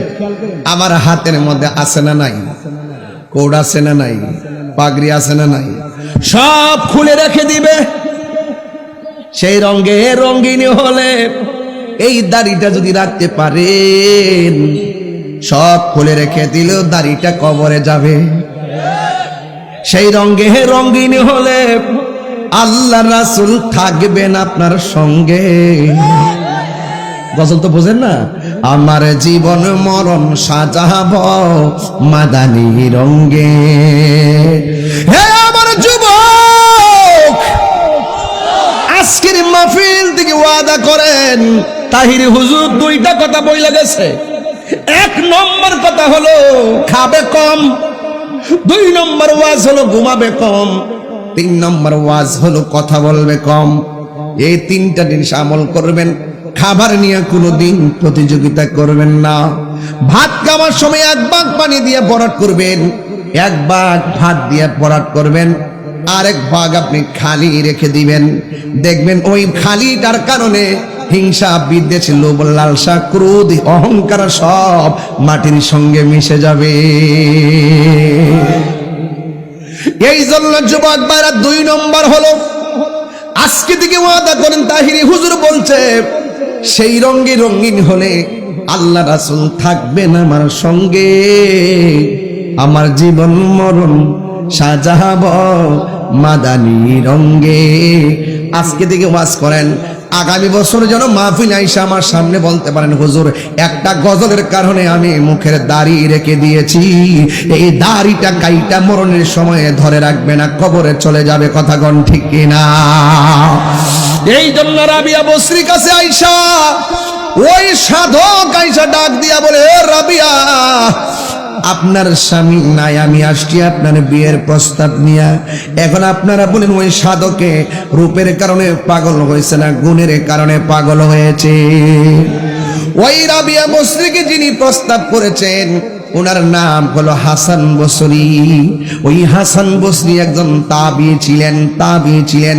আমার হাতের মধ্যে আছে না নাই, কোড আছে না নাই, পাগড়ি আছে না নাই, সব খুলে রেখে দিবে। সেই রঙ্গে রঙ্গিনী হলে এই দাড়িটা যদি রাখতে পারেন, সব খুলে রেখে দিলেও দাড়িটা কবরে যাবে। সেই রঙ্গে রঙ্গিনী হলে আল্লাহ রাসূল থাকবেন আপনার সঙ্গে। গজল তো বোঝেন না? আমার জীবন মরণ সাজাবো মাদানি রঙ্গে। হে আমার যুবক, আজকের মাহফিল থেকে ওয়াদা করেন, তাহির হুজুর দুইটা কথা বইলা গেছে। এক নম্বর কথা হলো খাবে কম, দুই নম্বর ওয়াজ হলো ঘুমাবে কম, তিন নম্বর ওয়াজ হলো কথা বলবে কম। এই তিনটা জিনিস আমল করবেন। খাবার নিয়ে কোনোদিন প্রতিযোগিতা করবেন না। ভাত খাওয়ার সময় এক ভাগ পানি দিয়ে ভরাট করবেন, এক ভাগ ভাত দিয়ে ভরাট করবেন, আরেক ভাগ আপনি খালি রেখে দিবেন। দেখবেন ওই খালিটার কারণে হিংসা, বিদ্বেষ, লোভ, লালসা, ক্রোধ, অহংকার সব মাটির সঙ্গে মিশে যাবে। এই জন্য যুবক ভাইরা, দুই নম্বর হলো আজকে থেকে ওয়াদা করেন, তাহিরি হুজুর বলছে সেই রঙ্গে রঙিন হলে আল্লাহ রাসূল থাকবেন আমার সঙ্গে। আমার জীবন মরণ সাজাবো মাদানি রঙ্গে। আজকে থেকে ওয়াজ করেন, আগামী বছর যেন মাহফিল আইসা আমার সামনে বলতে পারেন, হুজুর একটা গজলের কারণে আমি মুখের দাড়ি রেখে দিয়েছি, এই দাড়িটা কাইটা মরণের সময়ে ধরে রাখবে না, কবরে চলে যাবে। কথা কোন ঠিক কিনা? এই জন্য রাবিয়া বসরির কাছে আইসা ওই সাধক আইসা ডাক দিয়া বলে, এ রাবিয়া, আপনার স্বামী নাই, আমি আসছি আপনার বিয়ের প্রস্তাব নিয়ে। এখন আপনারা বলেন ওই সাধকে রূপের কারণে পাগল হয়েছে না গুণের কারণে পাগল হয়েছে? ওই রাবিয়া বসরিকে যিনি প্রস্তাব করেছেন ওনার নাম হলো হাসান বসরি। ওই হাসান বসরি একজন তাবিঈ ছিলেন।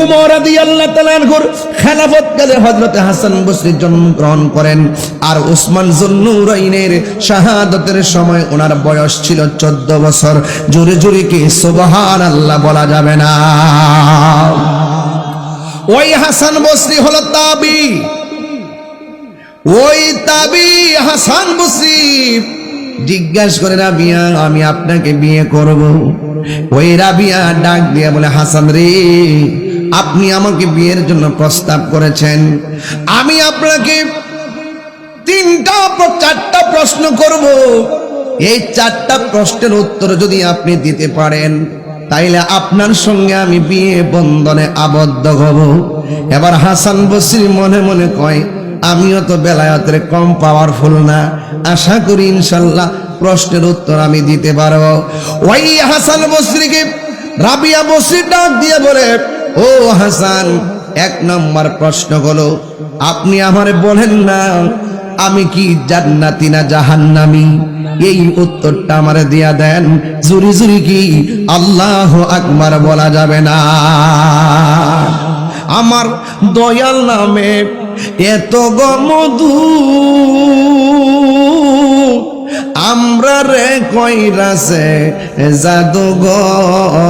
উমর রাদিয়াল্লাহু তাআলা আনহুর খেলাফতকালে হযরত হাসান বসরি জন্মগ্রহণ করেন। আর উসমান যুন্নুরাইনের শাহাদাতের সময় ওনার বয়স ছিল 14 বছর। জোরে জোরে কি সুবহানাল্লাহ বলা যাবে না? ওই হাসান বসরি হলো তাবিঈ। ওই তাবিঈ হাসান বসরি জিজ্ঞাসা করে, রাবিয়া, আমি আপনাকে বিয়ে করব। ওই রাবিয়া ডাক দিয়ে বলে, হাসান রে, আপনি আমাকে বিয়ের জন্য প্রস্তাব করেছেন, আমি আপনাকে 4টা প্রশ্ন করব। এই 4টা প্রশ্নের উত্তর যদি আপনি দিতে পারেন, তাইলে আপনার সঙ্গে আমি বিয়ে বন্ধনে আবদ্ধ হব। এবার হাসান বসরি মনে মনে কয়, আমিও তো বেলায়েতের কম পাওয়ারফুল না, আশা করি ইনশাল্লাহ প্রশ্নের উত্তর আমি দিতে পারবো। ওই হাসান বসরিকে রাবিয়া বসরি ডাক দিয়ে বলে, ও হাসান, 1 নম্বর প্রশ্ন হলো, আপনি আমারে বলেন না আমি কি জান্নাতি না জাহান্নামী? এই উত্তরটা আমারে দিয়া দেন। জুরি জুরি কি আল্লাহু আকবার বলা যাবে না? আমার দয়াল নামে এত গমধু আমরা রে কইরাছে জাদুঘর।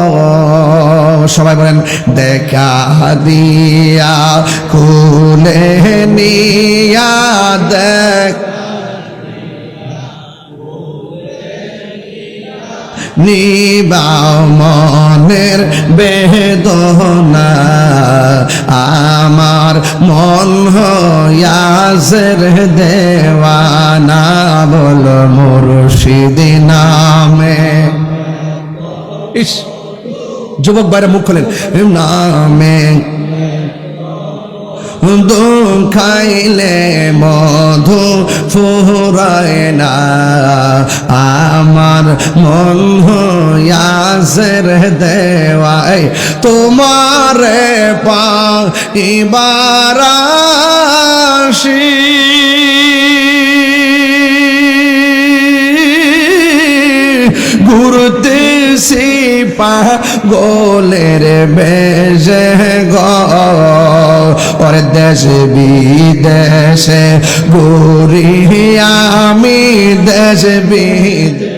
সবাই বলেন, দেখা দিয়া খুলে নিয়া দেখ, নিবা মনের বেদনা, আমার মন হইয়াছে রে দেওয়ানা, বল মুর্শিদ নামে। ইস, যুবক ভাইরা মুখ খোলেন, নামে খাইলে মধু ফুরায় না আমার মন হইয়াছের দেওয়ায় তোমারে পাইবার আশি ঘুরতেছি পাগলের বেশে ঘর দেশে বিদেশে ঘুরি আমি দেশে বিদেশে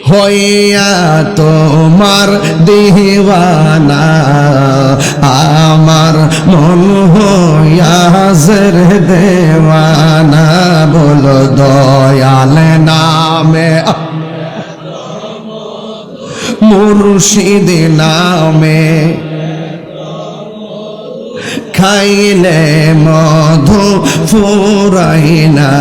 হইয়া তোমার দিওয়ানা আমার মন হইয়াছের দেওয়ানা বলো দয়াল নামে মুর্শিদ নামে খাইলে মধু ফুরাই না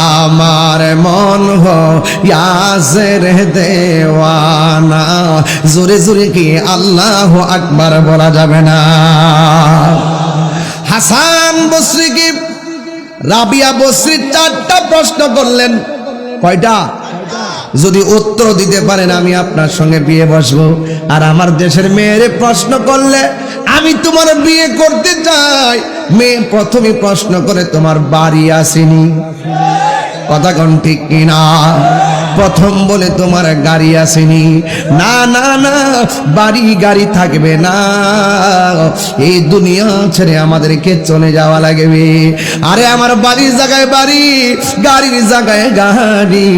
আমার মন হইয়াছের দেওয়ানা জোরে জোরে কি আল্লাহু আকবার বলা যাবে না হাসান বসরি কি রাবিয়া বসরি 4টা প্রশ্ন করলেন কয়টা যদি উত্তর দিতে পারেন আমি আপনার সঙ্গে বিয়ে বসবো আর আমার দেশের মেয়েরে প্রশ্ন করলে আমি তোমার বিয়ে করতে চাই মেয়ে প্রথমে প্রশ্ন করে তোমার বাড়ি আসেনি কথা কোন ঠিক কিনা প্রথম বলে তোমার গাড়ি আসেনি না না না বাড়ি গাড়ি থাকবে না এই দুনিয়া ছেড়ে আমাদেরকে চলে যাওয়া লাগবে আরে আমার বাড়ির জায়গায় বাড়ি গাড়ির জায়গায় গাড়ি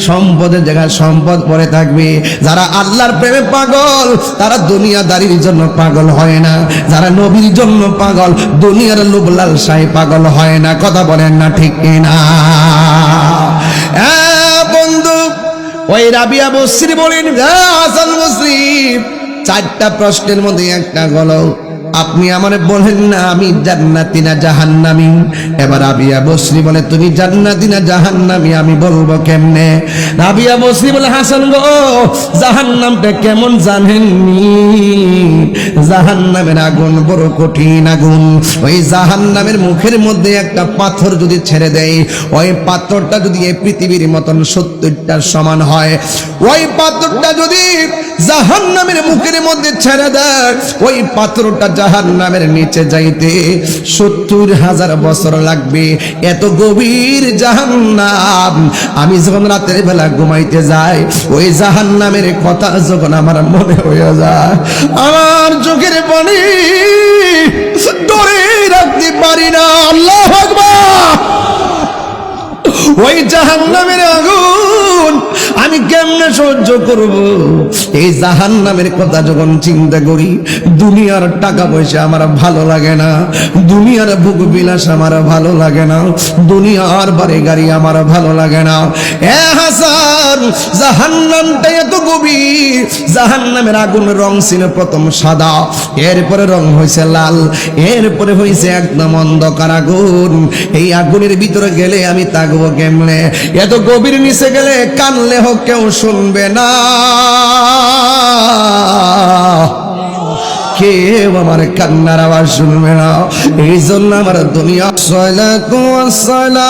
সম্পদের জায়গায় সম্পদ পড়ে থাকবে যারা আল্লাহর প্রেমে পাগল তারা দুনিয়াদারির জন্য পাগল হয় না যারা নবীর জন্য পাগল দুনিয়ার লোভ লালসায় পাগল হয় না কথা বলেন না ঠিক কিনা বন্ধু ওই রাবিয়া বসরি বলেন হাসান বসরি 4টা প্রশ্নের মধ্যে একটা গলো আপনি আমারে বলেন না আমি জান্নাতি না জাহান্নামী এবার রাবিয়া বসরি বলে তুমি জান্নাতি না জাহান্নামী আমি বলবো কেমনে রাবিয়া বসরি বলে হাসান গো জাহান্নামটা কেমন জানেননি জাহান্নামের আগুন বড় কঠিন আগুন ওই জাহান্নামের মুখের মধ্যে একটা পাথর যদি ছেড়ে দেয় ওই পাথরটা যদি এই পৃথিবীর মতন 70টার সমান হয় ওই পাথরটা যদি জাহান্নামের মুখের মধ্যে ছেড়ে দেয় ওই পাথরটা জাহান্নামের নিচে যাইতে 70,000 বছর লাগবে এত গভীর জাহান্নাম আমি যখন রাতের বেলা ঘুমাইতে যাই ওই জাহান্নামের কথা যখন আমার মনে হয়ে যায় আমার চোখের পানি ধরে রাখতে পারি না আল্লাহু আকবার ওই জাহান্নামের আগুন আমি কেমনে সহ্য করব এই জাহান্নামের কথা যখন চিন্তা করি দুনিয়ার টাকা পয়সা আমার ভালো লাগে না দুনিয়ার ভোগ বিলাস আমার ভালো লাগে না দুনিয়ার বাড়ি গাড়ি আমার ভালো লাগে না এ হাসান জাহান্নামটা এত গভীর জাহান্নামের আগুনের রং ছিল প্রথম সাদা এরপরে রং হয়েছে লাল এরপরে হয়েছে একদম অন্ধকার আগুন এই আগুনের ভিতরে গেলে আমি থাকবো কেমনে এত গভীর নিচে গেলে কানলে হোক কেউ শুনবে না কেউ আমার কান্নার আওয়াজ শুনবে না এই জন্য আমার দুনিয়া সালাতু ওয়াসসালাম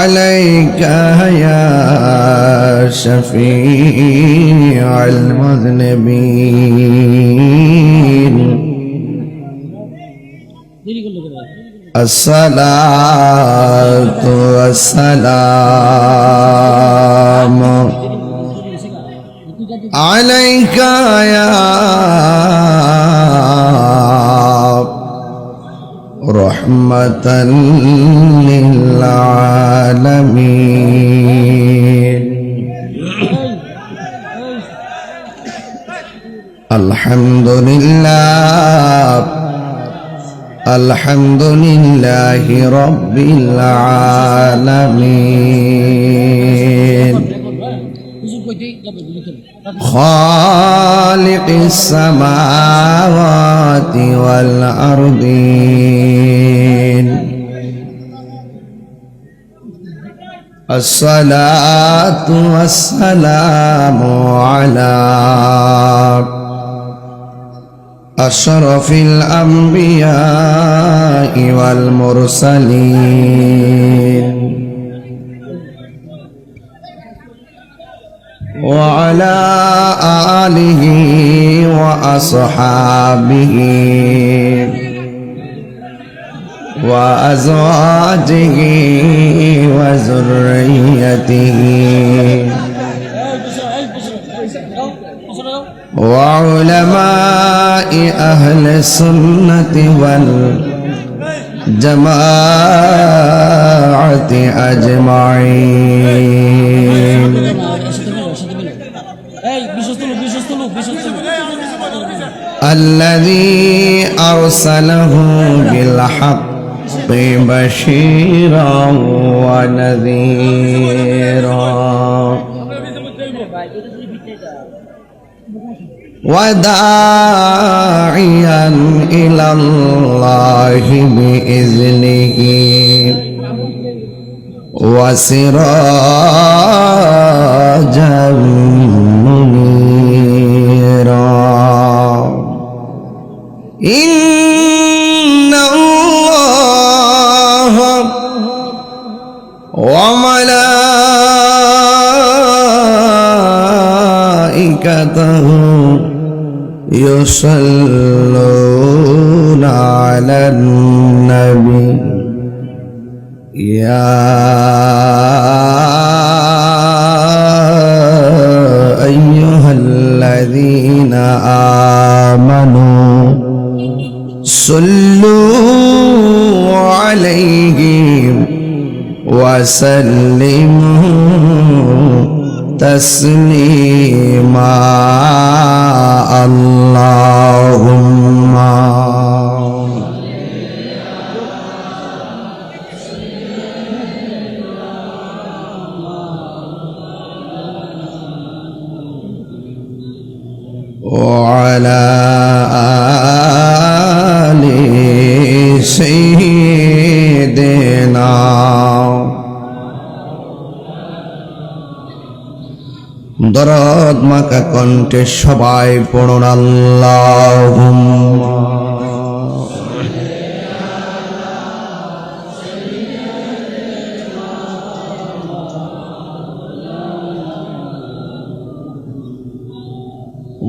আলাইকা ইয়া শাফিউল মুযনিবিন আসসালাতু ওয়াসসালামু আলাইকা ইয়া রাহমাতাল লিল আলামিন আলহামদুলিল্লাহ আলহামদুলিল্লাহি রাব্বিল আলামিন খালিকিস সামাওয়াতি ওয়াল আরদিন আসসালাতু ওয়াসসালামু আলা আশরাফিল আম্বিয়া ওয়াল মুরসালিন ওয়া আলা আলিহি ওয়া আসহাবিহি وأزواجه وذريته وعلماء أهل السنة والجماعة أجمعين الذي أرسله بالحق بشيرا ونذيرا وداعيا إلى الله بإذنه وسراجا منيرا إن الله وملائكته يصلون على النبي يا أيها الذين آمنوا صلوا عليه وسلموا تسليما اللهم وعلى آل سيدنا দরদ মাকা কণ্ঠে সবাই পড়ুন আল্লাহুম্মা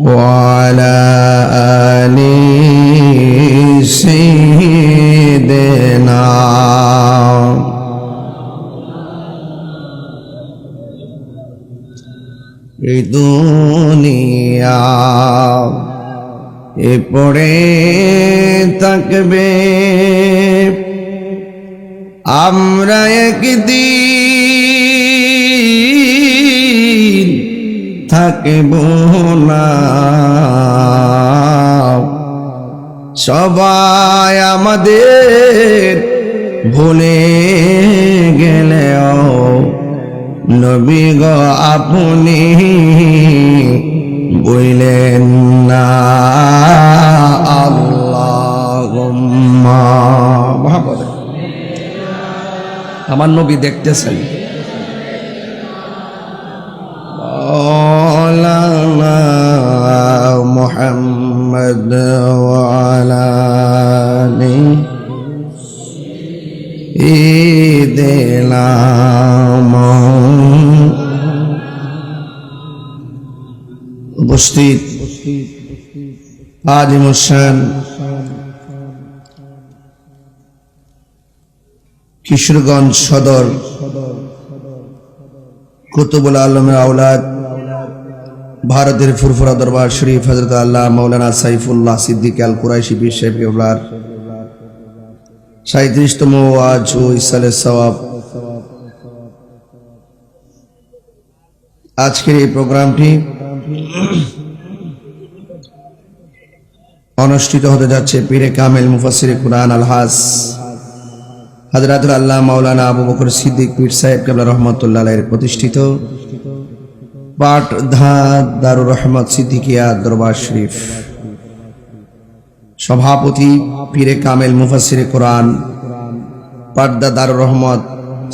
وعلى آل سيدنا এই দুনিয়া এ পড়ে থাকবে আমরা একদিন থাকব না সবাই আমাদের ভুলে গেলেও নবী গো আপনি বললেন না আল্লাহুম্মা মহব্বত আমার নবী দেখতেছেন মাওলানা মুহাম্মদ ওয়া আলা আলিহি দিলাম উপস্থিত আজিমুসান কিশোরগঞ্জ সদর কুতুবুল আলমের আওলাদ ভারতের ফুরফুরা দরবার শরীফ হযরত আল্লাহ মাওলানা সাইফুল্লাহ সিদ্দিক আল কুরাইশি পীর সাহেব কেবলার 37তম ওয়াজ ও ইসালে সওয়াব। আজকের এই প্রোগ্রামটি অনুষ্ঠিত হতে যাচ্ছে পীরে কামেল মুফাসসিরে কুরআন আলহাজ হযরত আল্লাহ মাওলানা আবু বকর সিদ্দিক পীর সাহেব কেবলা রহমাতুল্লাহ আলাইহির প্রতিষ্ঠিত পাট দারুর রহমত সিদ্দিকিয়া দরবার শরীফ। সভাপতি পীরে কামেল মুফাসসিরে কুরআন পাটদা দারুর রহমত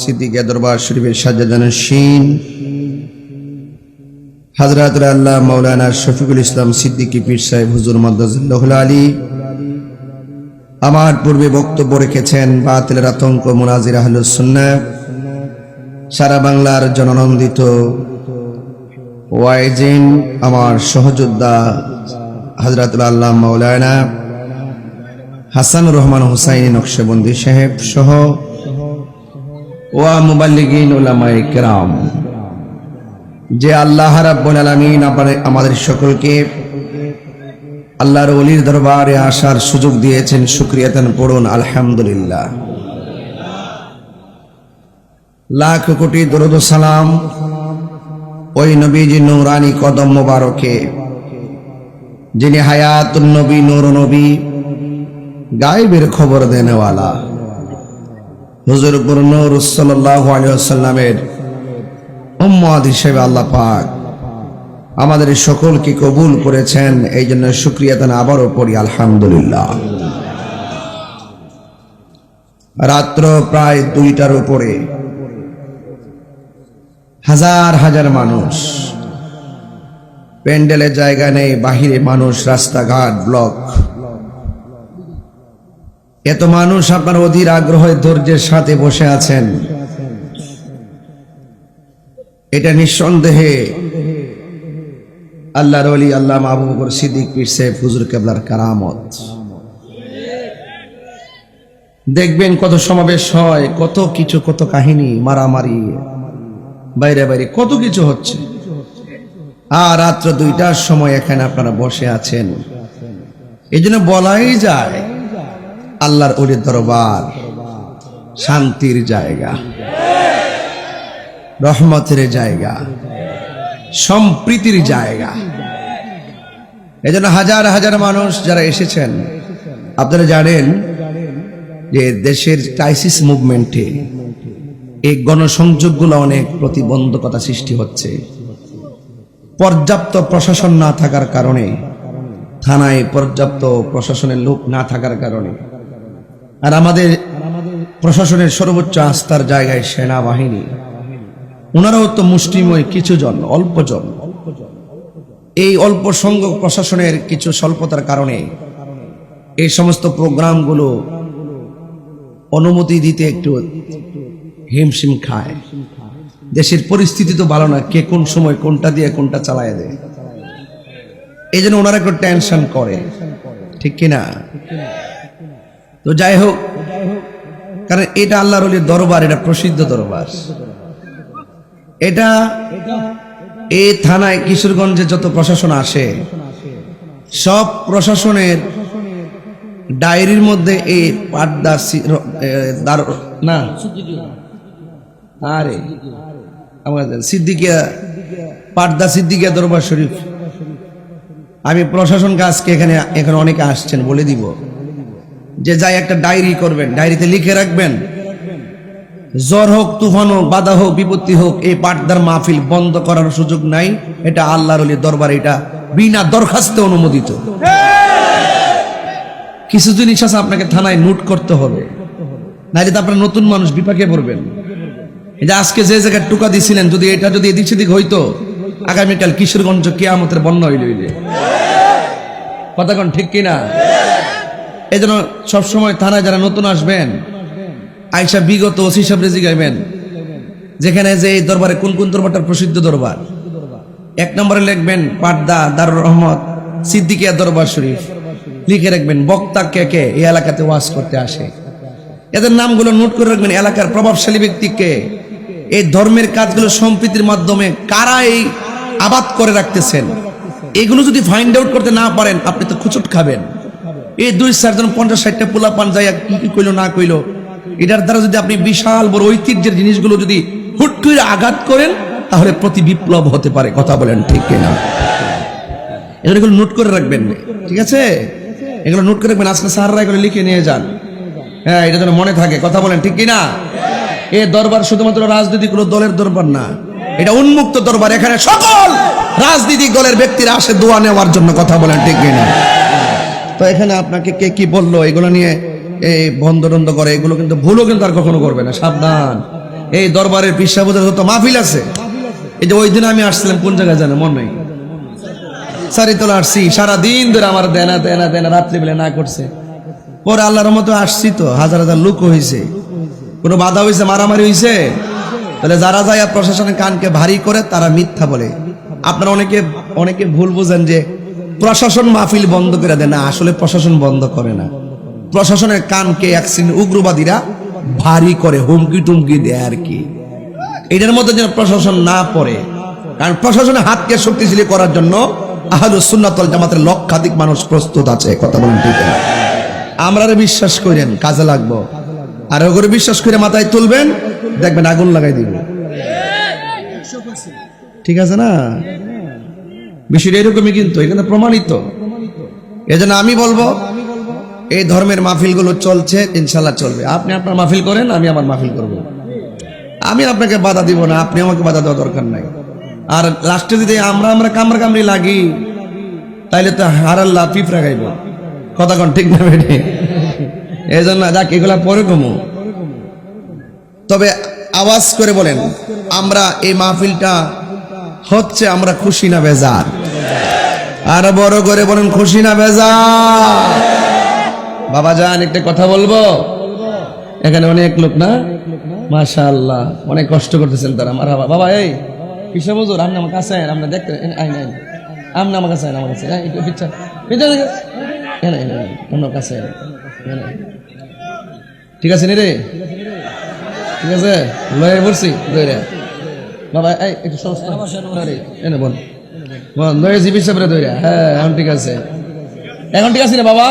সিদ্দিকিয়া দরবার শরীফের সাজ্জাদানশীন হযরত আল্লাহ মাওলানা শফিকুল ইসলাম সিদ্দিকী পীর সাহেব হুজুর মাদ্দাজিল্লাহুল আলী আমার পূর্বে বক্তব্য রেখেছেন বাতিলের আতঙ্ক মুনাজির আহলুস সুন্নাহ সারা বাংলার জননন্দিত ওয়াইজিন আমার সহযোদ্ধা হযরত আল্লাহ মাওলানা হাসানুর রহমান হুসাইনি নকশবন্দি সাহেব সহ ওয়া মুবাল্লিগিন উলামায়ে কেরাম, যে আল্লাহ রাব্বুল আলামিন আমাদের সকলকে আল্লাহর ওলির দরবারে আসার সুযোগ দিয়েছেন, শুকরিয়া তান পড়ুন আলহামদুলিল্লাহ। লাখ কোটি দরুদ ও সালাম ওই নবীজি নূরানি কদম মোবারকে, যিনি হায়াতুন নবী, নূর নবী, গায়েবের খবর দেনেওয়ালা হুজুর নূর সাল্লাল্লাহু আলাইহি ওয়াসাল্লামের উম্মত হিসেবে আল্লাহ পাক আমাদের সকলকে কবুল করেছেন। এই জন্য শুকরিয়া তান আবারও পড়ি আলহামদুলিল্লাহ। রাত্র প্রায় 2টার উপরে হাজার হাজার মানুষ, প্যান্ডেলের জায়গা নেই, বাহিরে মানুষ, রাস্তাঘাট ব্লক। এত মানুষ আপনার অধীর আগ্রহের ধৈর্যের সাথে বসে আছেন, এটা নিঃসন্দেহে আল্লাহর ওলি আল্লামা আবু বকর সিদ্দিক পীর সাহেব হুজুর কেবলার কারামত। দেখবেন কত সমাবেশ হয়, কত কিছু, কত কাহিনী, মারামারি, বাইরে বাইরে কত কিছু হচ্ছে, আর রাত্র 2টার সময় এখানে আপনারা বসে আছেন। এই জন্য বলাই যায় আল্লাহর ওলির দরবার শান্তির জায়গা, রহমতের জায়গা, সম্প্রীতির জায়গা। এই জন্য হাজার হাজার মানুষ যারা এসেছেন, আপনারা জানেন যে দেশের ক্রাইসিস মুভমেন্টে এই গণসংযোগগুলো অনেক প্রতিবন্ধকতা সৃষ্টি হচ্ছে। পর্যাপ্ত প্রশাসন না থাকার কারণে, থানায় পর্যাপ্ত প্রশাসনের লোক না থাকার কারণে, আর আমাদের প্রশাসনের সর্বোচ্চ আস্থার জায়গায় সেনাবাহিনী, ওনারাও তো মুষ্টিময় কিছুজন, অল্পজন। এই অল্প সংখ্যক প্রশাসনের কিছু স্বল্পতার কারণে এই সমস্ত প্রোগ্রামগুলো অনুমতি দিতে একটু হিমশিম খায়। দেশের পরিস্থিতি তো ভালো না, কে কোন সময় কোনটা দিয়ে কোনটা চালায় দেয়, এই জন্য ওনারা একটু টেনশন করে, ঠিক কিনা? তো যাই হোক, কারণ এটা আল্লাহর ওলির দরবার, এটা প্রসিদ্ধ দরবার। এটা এই থানায় কিশোরগঞ্জে যত প্রশাসন আসে, সব প্রশাসনের ডায়েরির মধ্যে এই পাটদা না, আরে আমাদের সিদ্দিকিয়া, পাটদা সিদ্দিকিয়া দরবার শরীফ। আমি প্রশাসনকে আজকে এখানে অনেকে আসছেন, বলে দিব যে যাই একটা ডায়েরি করবেন, ডায়েরিতে লিখে রাখবেন, জ্বর হোক, তুফান হোক, বাধা হোক, বিপত্তি হোক, এই পাটদার মাহফিল বন্ধ করার সুযোগ নাই। এটা আল্লাহর ওলির দরবার, এটা বিনা দরখাস্তে অনুমোদিত। কিছু জিনিস আছে আপনাকে থানায় নোট করতে হবে, নাইলে তো আপনার নতুন মানুষ বিপাকে পড়বেন। এটা আজকে যে জায়গায় টুকা দিছিলেন, যদি এটা যদি এদিক সেদিক হইতো, আগামীকাল কিশোরগঞ্জ কিয়ামতের বন্যা হইল। কথা কোন ঠিক কিনা? এই জন্য সবসময় থানায় যারা নতুন আসবেন, আইসা বিগত ওসি সাহেব জিগাইবেন যেখানে যে এই দরবারে কোন কোন দরবারটার প্রসিদ্ধ দরবার। 1 নম্বরে লিখবেন পাটদা দারুর রহমত সিদ্দিকিয়া দরবার শরীফ, লিখে রাখবেন বক্তা কে কে এই এলাকাতে ওয়াজ করতে আসে, এদের নামগুলো নোট করে রাখবেন। এলাকার প্রভাবশালী ব্যক্তিকে, এই ধর্মের কাজগুলো সম্প্রীতির মাধ্যমে কারা এই আবাদ করে রাখতেছেন, এগুলো যদি ফাইন্ড আউট করতে না পারেন, আপনি তো খুচুট খাবেন। এই 2-4 জন 50-60টা পোলা পান যায়, কি কইলো না কইলো, এটার দ্বারা যদি আপনি বিশাল বড় ঐতিহ্যের জিনিসগুলো যদি হুট করে আঘাত করেন, তাহলে প্রতি বিপ্লব হতে পারে। কথা বলেন ঠিক কিনা? এগুলো নোট করে রাখবেন, ঠিক আছে? এগুলো নোট করে রাখবেন, আজকে স্যাররা এগুলো লিখে নিয়ে যান। হ্যাঁ, এটা যেন মনে থাকে। কথা বলেন ঠিক কিনা? এই দরবার শুধুমাত্র রাজনৈতিক কোনো দলের দরবার না, এটা উন্মুক্ত দরবার। এখানে সকল রাজনৈতিক দলের ব্যক্তিরা আসে দোয়া নেওয়ার জন্য। কথা বলেন ঠিক কিনা? তো এখানে আপনাকে কে কি বললো, এগুলো নিয়ে এই বন্ধ করে, এগুলো কিন্তু ভুলও কিন্তু আর কখনো করবে না, সাবধান। এই দরবারের পিসাবুদের যত মাহফিল আছে, এই যে ওই দিন আমি আসছিলাম কোন জায়গায় জানো মন নাই, সারিতলা আসছি, সারাদিন ধরে আমার দেনা দেনা দেনা রাত্রি বেলা না করছে। পরে আল্লাহর মতো আসছি তো, হাজার হাজার লোক হয়েছে, কোনো বাধা হয়েছে, মারামারি হয়েছে? তাহলে যারা যায় প্রশাসনের কানকে ভারী করে তারা মিথ্যা বলে। আপনারা অনেকে ভুল বুঝেন যে প্রশাসন মাহফিল বন্ধ করে দেয়, না, আসলে প্রশাসন বন্ধ করে না, প্রশাসনের কানকে এক শ্রেণীর উগ্রবাদীরা ভারী করে, হুমকি টুমকি দেয় আর কি। এটার মধ্যে যেন প্রশাসন না পড়ে, কারণ প্রশাসনের হাতকে শক্তিশালী করার জন্য আহলুস সুন্নাত ওয়াল জামাতের লক্ষাধিক মানুষ প্রস্তুত আছে। কথা বলেন ঠিক না? আমরা বিশ্বাস করেন কাজে লাগবো, আর ওগুলো বিশ্বাস করে মাথায় তুলবেন, দেখবেন আগুন লাগাই দিবে। ঠিক আছে না? বিষয়টা এরকমই, কিন্তু এখানে প্রমাণিত। এজন্য আমি বলবো এই ধর্মের মাহফিলগুলো চলছে, ইনশাল্লাহ চলবে। আপনি আপনার মাহফিল করেন, আমি আমার মাহফিল করব। আমি আপনাকে বাধা দিব না, আপনি আমাকে বাধা দেওয়া দরকার নাই। আর লাস্টে যদি আমরা কামড়ি লাগি, তাইলে তো হারাল্লাহ পিঁপড়া গাইব। কথা কোন ঠিক না বেটে? এই জন্য যাক, এগুলা পরে কমু। তবে আওয়াজ করে বলেন, আমরা এই মাহফিলটা হচ্ছে, আমরা খুশি না বেজার? আর বড় করে বলেন, খুশি না বেজার? বাবা জান, একটা কথা বলবো, এখানে অনেক লোক না, মাশাআল্লাহ, অনেক কষ্ট করতেছেন তারা। মারহাবা বাবা। এই কিসব হুজুর, আপনি আমার কাছে আইন, আমরা দেখতে আইন আইন, আপনি আমার কাছে আইন, আমার কাছে একটু পিচ্ছা আপনার কাছে ঠিক আছে নি রে? ঠিক আছে, লয়ে পড়ছি দইরা বাবা। এই একটু সস্তা এনে বল বল, লয়ে জিবি সাবরে দইরা। হ্যাঁ, এখন ঠিক আছে, এখন ঠিক আছে রে বাবা।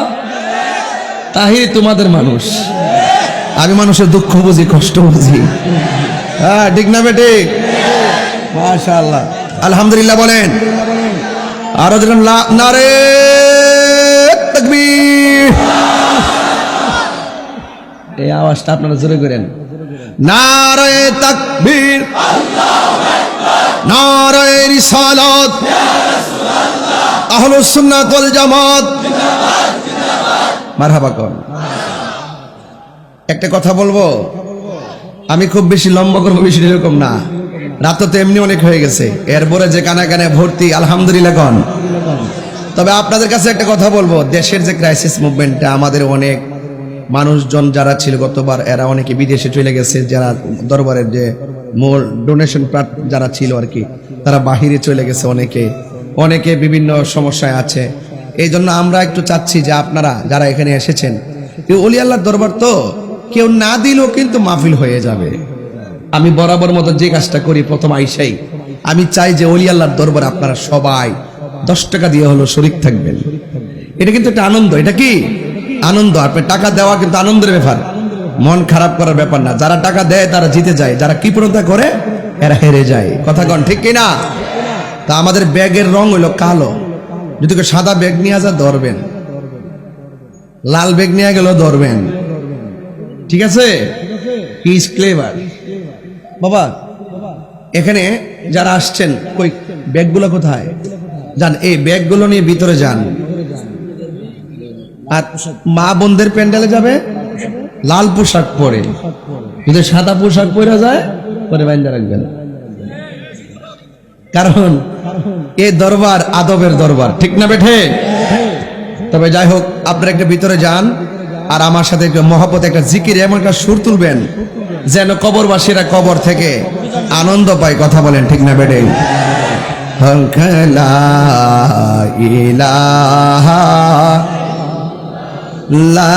তাহির তোমাদের মানুষ, আমি মানুষের দুঃখ বুঝি, কষ্ট বুঝি। হ্যাঁ, ঠিক না বেটে? মাশাআল্লাহ, আলহামদুলিল্লাহ বলেন। আরো যেন নারে তাকবীর, এই আওয়াজটা আপনারা জোরে করেন। নারে তাকবীর, নারে রিসালাত, আহলুস সুন্নাত ওয়াল জামাত, মারহাবা কোন। একটা কথা বলবো, আমি খুব বেশি লম্বা করবো, বেশি এরকম না, রাত তো এমনি অনেক হয়ে গেছে, এরপরে যে কানে কানে ভর্তি, আলহামদুলিল্লাহ কোন। তবে আপনাদের কাছে একটা কথা বলবো, দেশের যে ক্রাইসিস মুভমেন্টটা, আমাদের অনেক মানুষজন যারা ছিল গতবার, এরা অনেকে বিদেশে চলে গেছে, যারা দরবারের যে মূল ডোনেশন যারা ছিল আর কি, তারা বাহিরে চলে গেছে, অনেকে বিভিন্ন সমস্যায় আছে। এই জন্য আমরা একটু চাচ্ছি যে আপনারা যারা এখানে এসেছেন, ওলি আল্লাহর দরবার তো কেউ না দিলেও কিন্তু মাহফিল হয়ে যাবে। আমি বরাবর মতো যে কাজটা করি, প্রথম আইসাই আমি চাই যে ওলি আল্লাহর দরবার আপনারা সবাই 10 টাকা দিয়ে হলো শরীক থাকবেন। এটা কিন্তু একটা আনন্দ। এটা কি আনন্দ? আপনি টাকা দেওয়া কিন্তু আনন্দের ব্যাপার, মন খারাপ করার ব্যাপার না। যারা টাকা দেয় তারা জিতে যায়, যারা কৃপণতা করে এরা হেরে যায়। কথা কন ঠিক কিনা? তা আমাদের ব্যাগের রং হইলো কালো, যদি কেউ সাদা ব্যাগ নিয়ে যা ধরবেন, লাল ব্যাগ নিয়ে গেল ধরবেন, ঠিক আছে? He is clever. বাবা এখানে যারা আসছেন, কই ব্যাগগুলো কোথায়? যান, এই ব্যাগগুলো নিয়ে ভিতরে যান। আর মা বোনদের প্যান্ডেলে যাবে লাল পোশাক পরে, যদি সাদা পোশাক পরে যায় পরে বাইন্দা রাখবেন, কারণ এই দরবার আদবের দরবার, ঠিক না বেঠে? তবে যাই হোক, আপনারা একটা ভিতরে যান, আর আমার সাথে একটা মহব্বত, একটা জিকির, এমন একটা সুর তুলবেন যেন কবরবাসীরা কবর থেকে আনন্দ পায়। কথা বলেন ঠিক না বেঠে? লা ইলাহা লা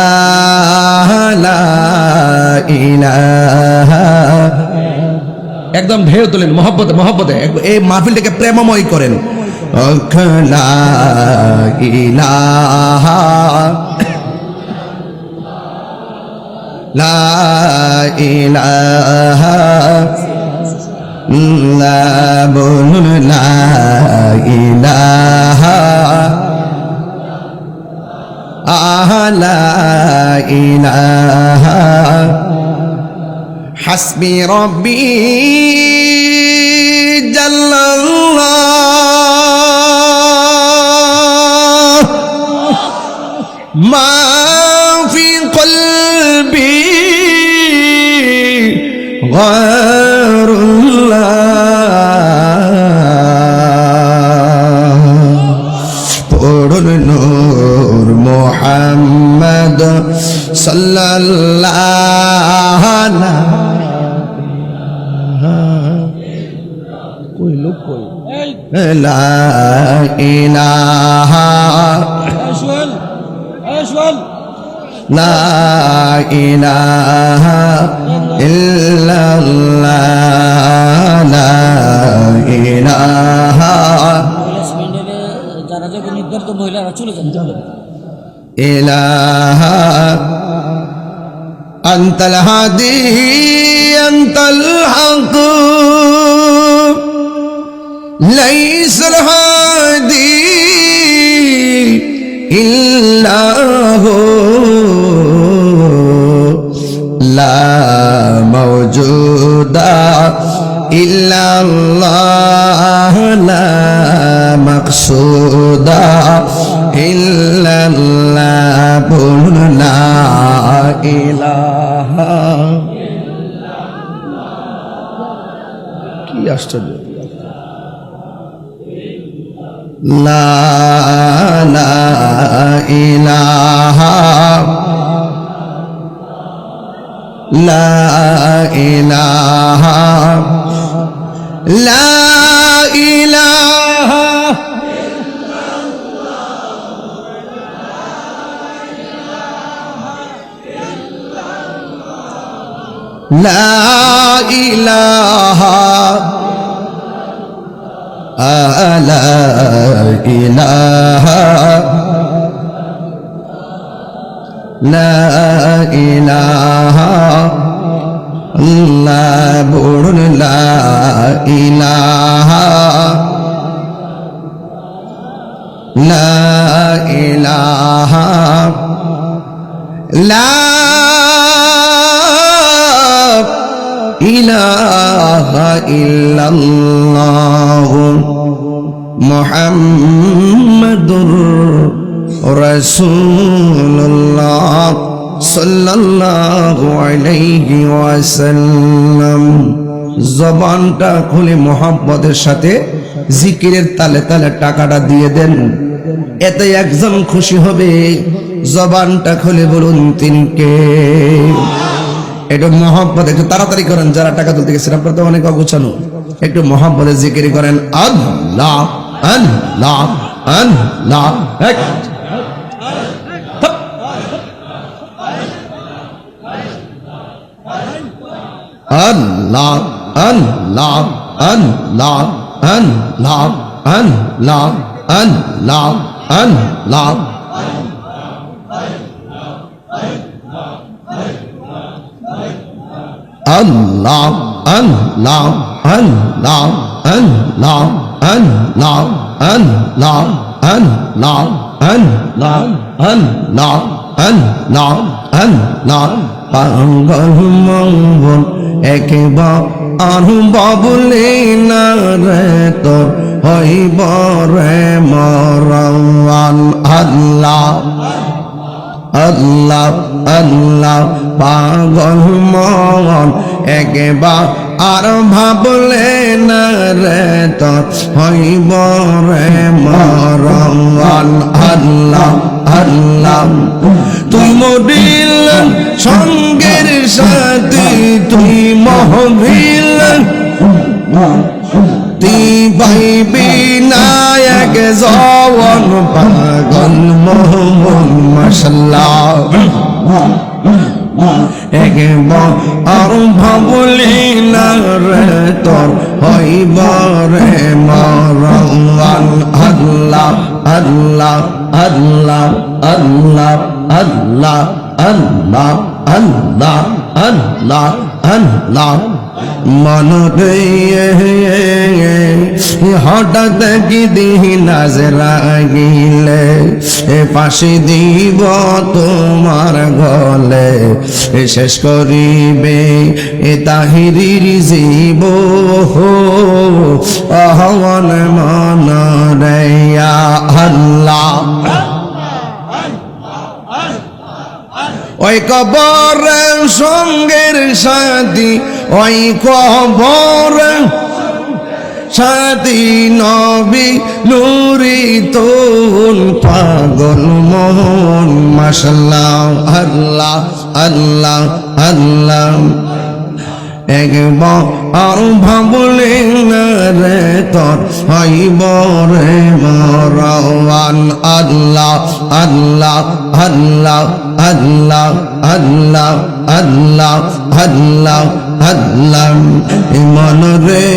ইলাহা, একদম ঢেউ তোলেন মহব্বতে মহব্বতে, এই মাহফিলটাকে প্রেমময় করেন। লা ইলাহা লা ইলাহা লা বলুন লা ইলাহা লা ইলাহা হাসবি রব্বি জাল্লাল্লাহ মা ফি কলবি সাল্লাল্লাহু कोई लोग कोई লা ইলাহা লা ইলাহা ইল্লাল্লাহ লা ইলাহা যারা যখন নির্ধারিত মহিলারা চলে যান ইলাহা আনতাল হাদি আনতাল হক লাইসাল হাদি ইল্লাহু লা মাওজুদা ইল্লাল্লাহ লা মাকসুদা ইল্লাল্লাহ লা ইলাহা কি আশ্চর্য লা ইলাহা লা ইলাহা লা ইলাহা লা ইলাহা লা ইলাহা লা ইলাহা আল্লাহ বলুন লা ইলাহা লা ইলাহা লা ইলাহা ইল্লাল্লাহ মুহাম্মাদুর রাসূলুল্লাহ সাল্লাল্লাহু আলাইহি ওয়াসাল্লাম। জবানটা খুলে মোহাব্বতের সাথে জিকিরের তালে তালে টাকাটা দিয়ে দেন, এতে একজন খুশি হবে। জবানটা খুলে বলুন তিনি কে? একটু মহব্বত, একটু তাড়াতাড়ি করেন যারা টাকা তুলতে গেছেন, আপনারা তো অনেক অগুছানো। একটু মহব্বতে জিকির করেন আল্লাহ আল্লাহ আল্লাহ। আল্লাহ আল্লাহ আল্লাহ আল্লাহ আল্লাহ আল্লাহ আল্লাহ। Allah, Allah, Allah, Allah, Allah, Allah, Allah, Allah, Allah, Allah, Allah, পাগল মঙ্গল একবার আরু বাবুলে না রে তোর হইব রে মরওয়ান। আল্লাহ আল্লাহ আল্লাহ পাগল মন একবার আর ভাবলে না রে তোর হইব রে মরওয়ান। আল্লাহ আল্লাহ তুই মরিল সঙ্গের সাথে তুই মহবিল তুই পাইবি নায়ক জওয়ান পাগল মোহন মাশাআল্লাহ। একবার আর ভাবলি না রে তোর হইব রে মরওয়ান। আল্লাহ আল্লাহ আল্লাহ আল্লাহ আল্লাহ আল্লাহ আল্লাহ আল্লাহ আল্লাহ। মনরে হঠাৎ কি দিহি নাজরা গিলে ফাঁসি দিব তোমার গলে শেষ করিবে তাহিরির জীব আহ্বান মনরে আল্লাহ। ওই কবর সঙ্গের সাথী ওই কবর সাথী নবী নুরি তোন পাগল মন মাশাআল্লাহ আল্লাহ আল্লাহ আল্লাহ একবার আর ভাবলে না রে তোর হইব রে মরওয়ান আল্লাহ আল্লাহ আল্লাহ আল্লাহ আল্লাহ আল্লাহ আল্লাহ আল্লাহ মন রে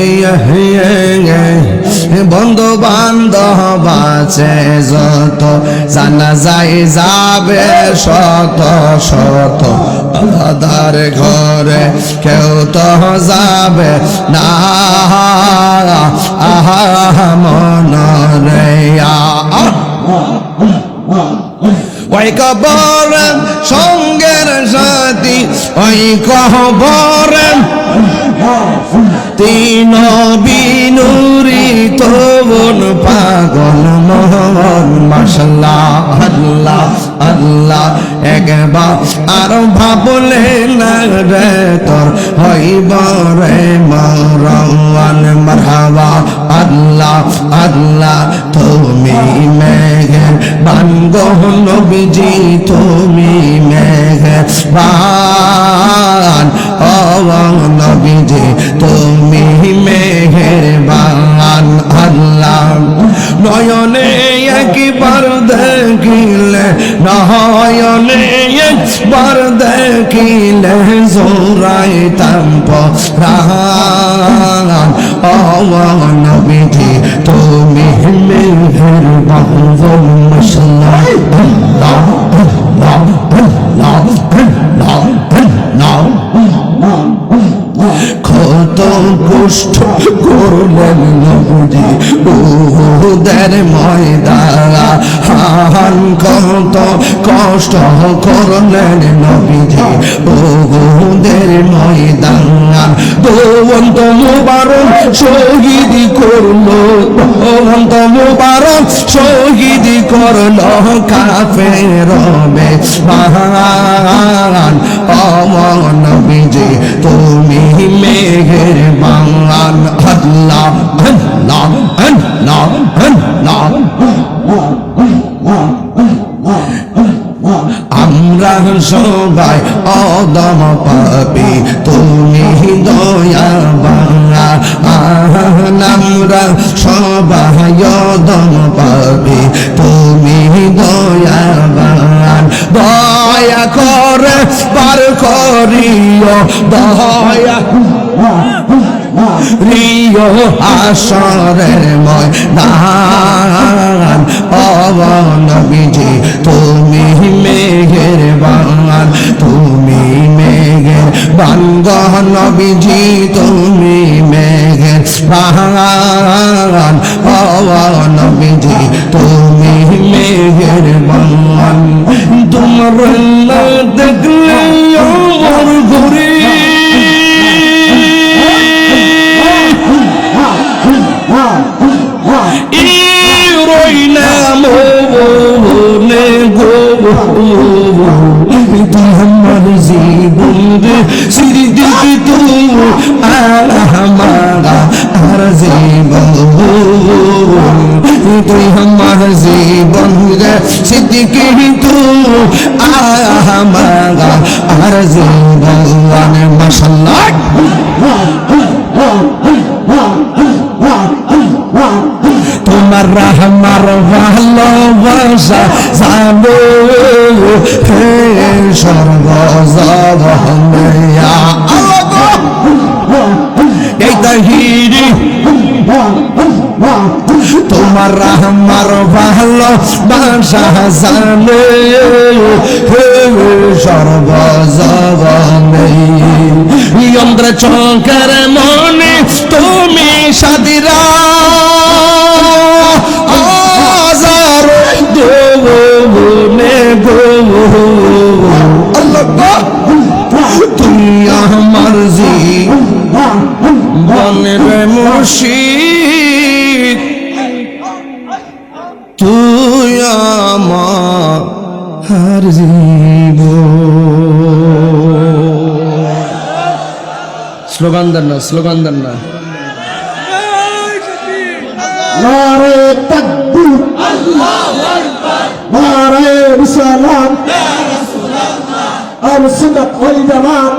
বন্ধু বান্ধব আছে যত জানা যায় যাবে শত শত আধার ঘরে কেউ তো যাবে না আহা মন রে ওই কবর সঙ্গের সাথী ওই কবর তিন বিনুরি তোন পাগল মোহন মাশাআল্লাহ আল্লাহ আল্লাহ একবার আর ভাবলে না রে তোর হইব রে মরওয়ান মারহাবা আল্লাহ আল্লাহ তুমি মেঘের বানগো নবীজি তুমি মেঘের বান ও নবীজি তুমি মেঘের বান আল্লাহ নয়নে একবার দেখিলে নয়নে একবার দেখিলে জোড়াইতাম পরাণ ও নবীজি তুমি মেঘের বান মাশাআল্লাহ আল্লাহ আল্লাহ আল্লাহ আল্লাহ কত কষ্ট করলেন নবীজি উহুদের ময়দান কত কষ্ট করলেন নবীজি উহুদের ময়দান দোয়ন্ত মুবারক শহীদ করলো দোয়ন্ত মুবারক শহীদ করলো কাফের বেঈমান ও নবীজি তুমি মেঘের বান আল্লাহ আল্লাহ আল্লাহ আল্লাহ আমরা সবাই অদম পাপী তুমি দয়াবান আমরা সবাই অদম পাপী তুমি দয়াবান দয়া করে পার করিও দয়া রিও আসরের ময়দান ও নবীজি তুমি মেঘের বান তুমি মেঘের বান গো নবীজি তুমি মেঘের বান ও নবীজি তুমি মেঘের বান তোমার না দেখলে আমার ঘুরে আমার জীবন রে সিরিদিকে তু আমারা আর জীবন তুই আমার জীবন রে সিদ্দিকে তু আমারা আর জীবন মাশাআল্লাহ তোমার আমার ভালোবাসা জানো হে সর্বজগনে এই তাহিরি তোমার আমার ভালোবাসা জানো হে সর্বজগনে যন্ত্র চোখের মনে তুমি সাদিরা তুই আমার জীবনের মুর্শিদ তুই আমার জীবন স্লোগান দেন না নারে তাকবীর, নারে রিসালাত, আহলে সুন্নাত ওয়াল জামাত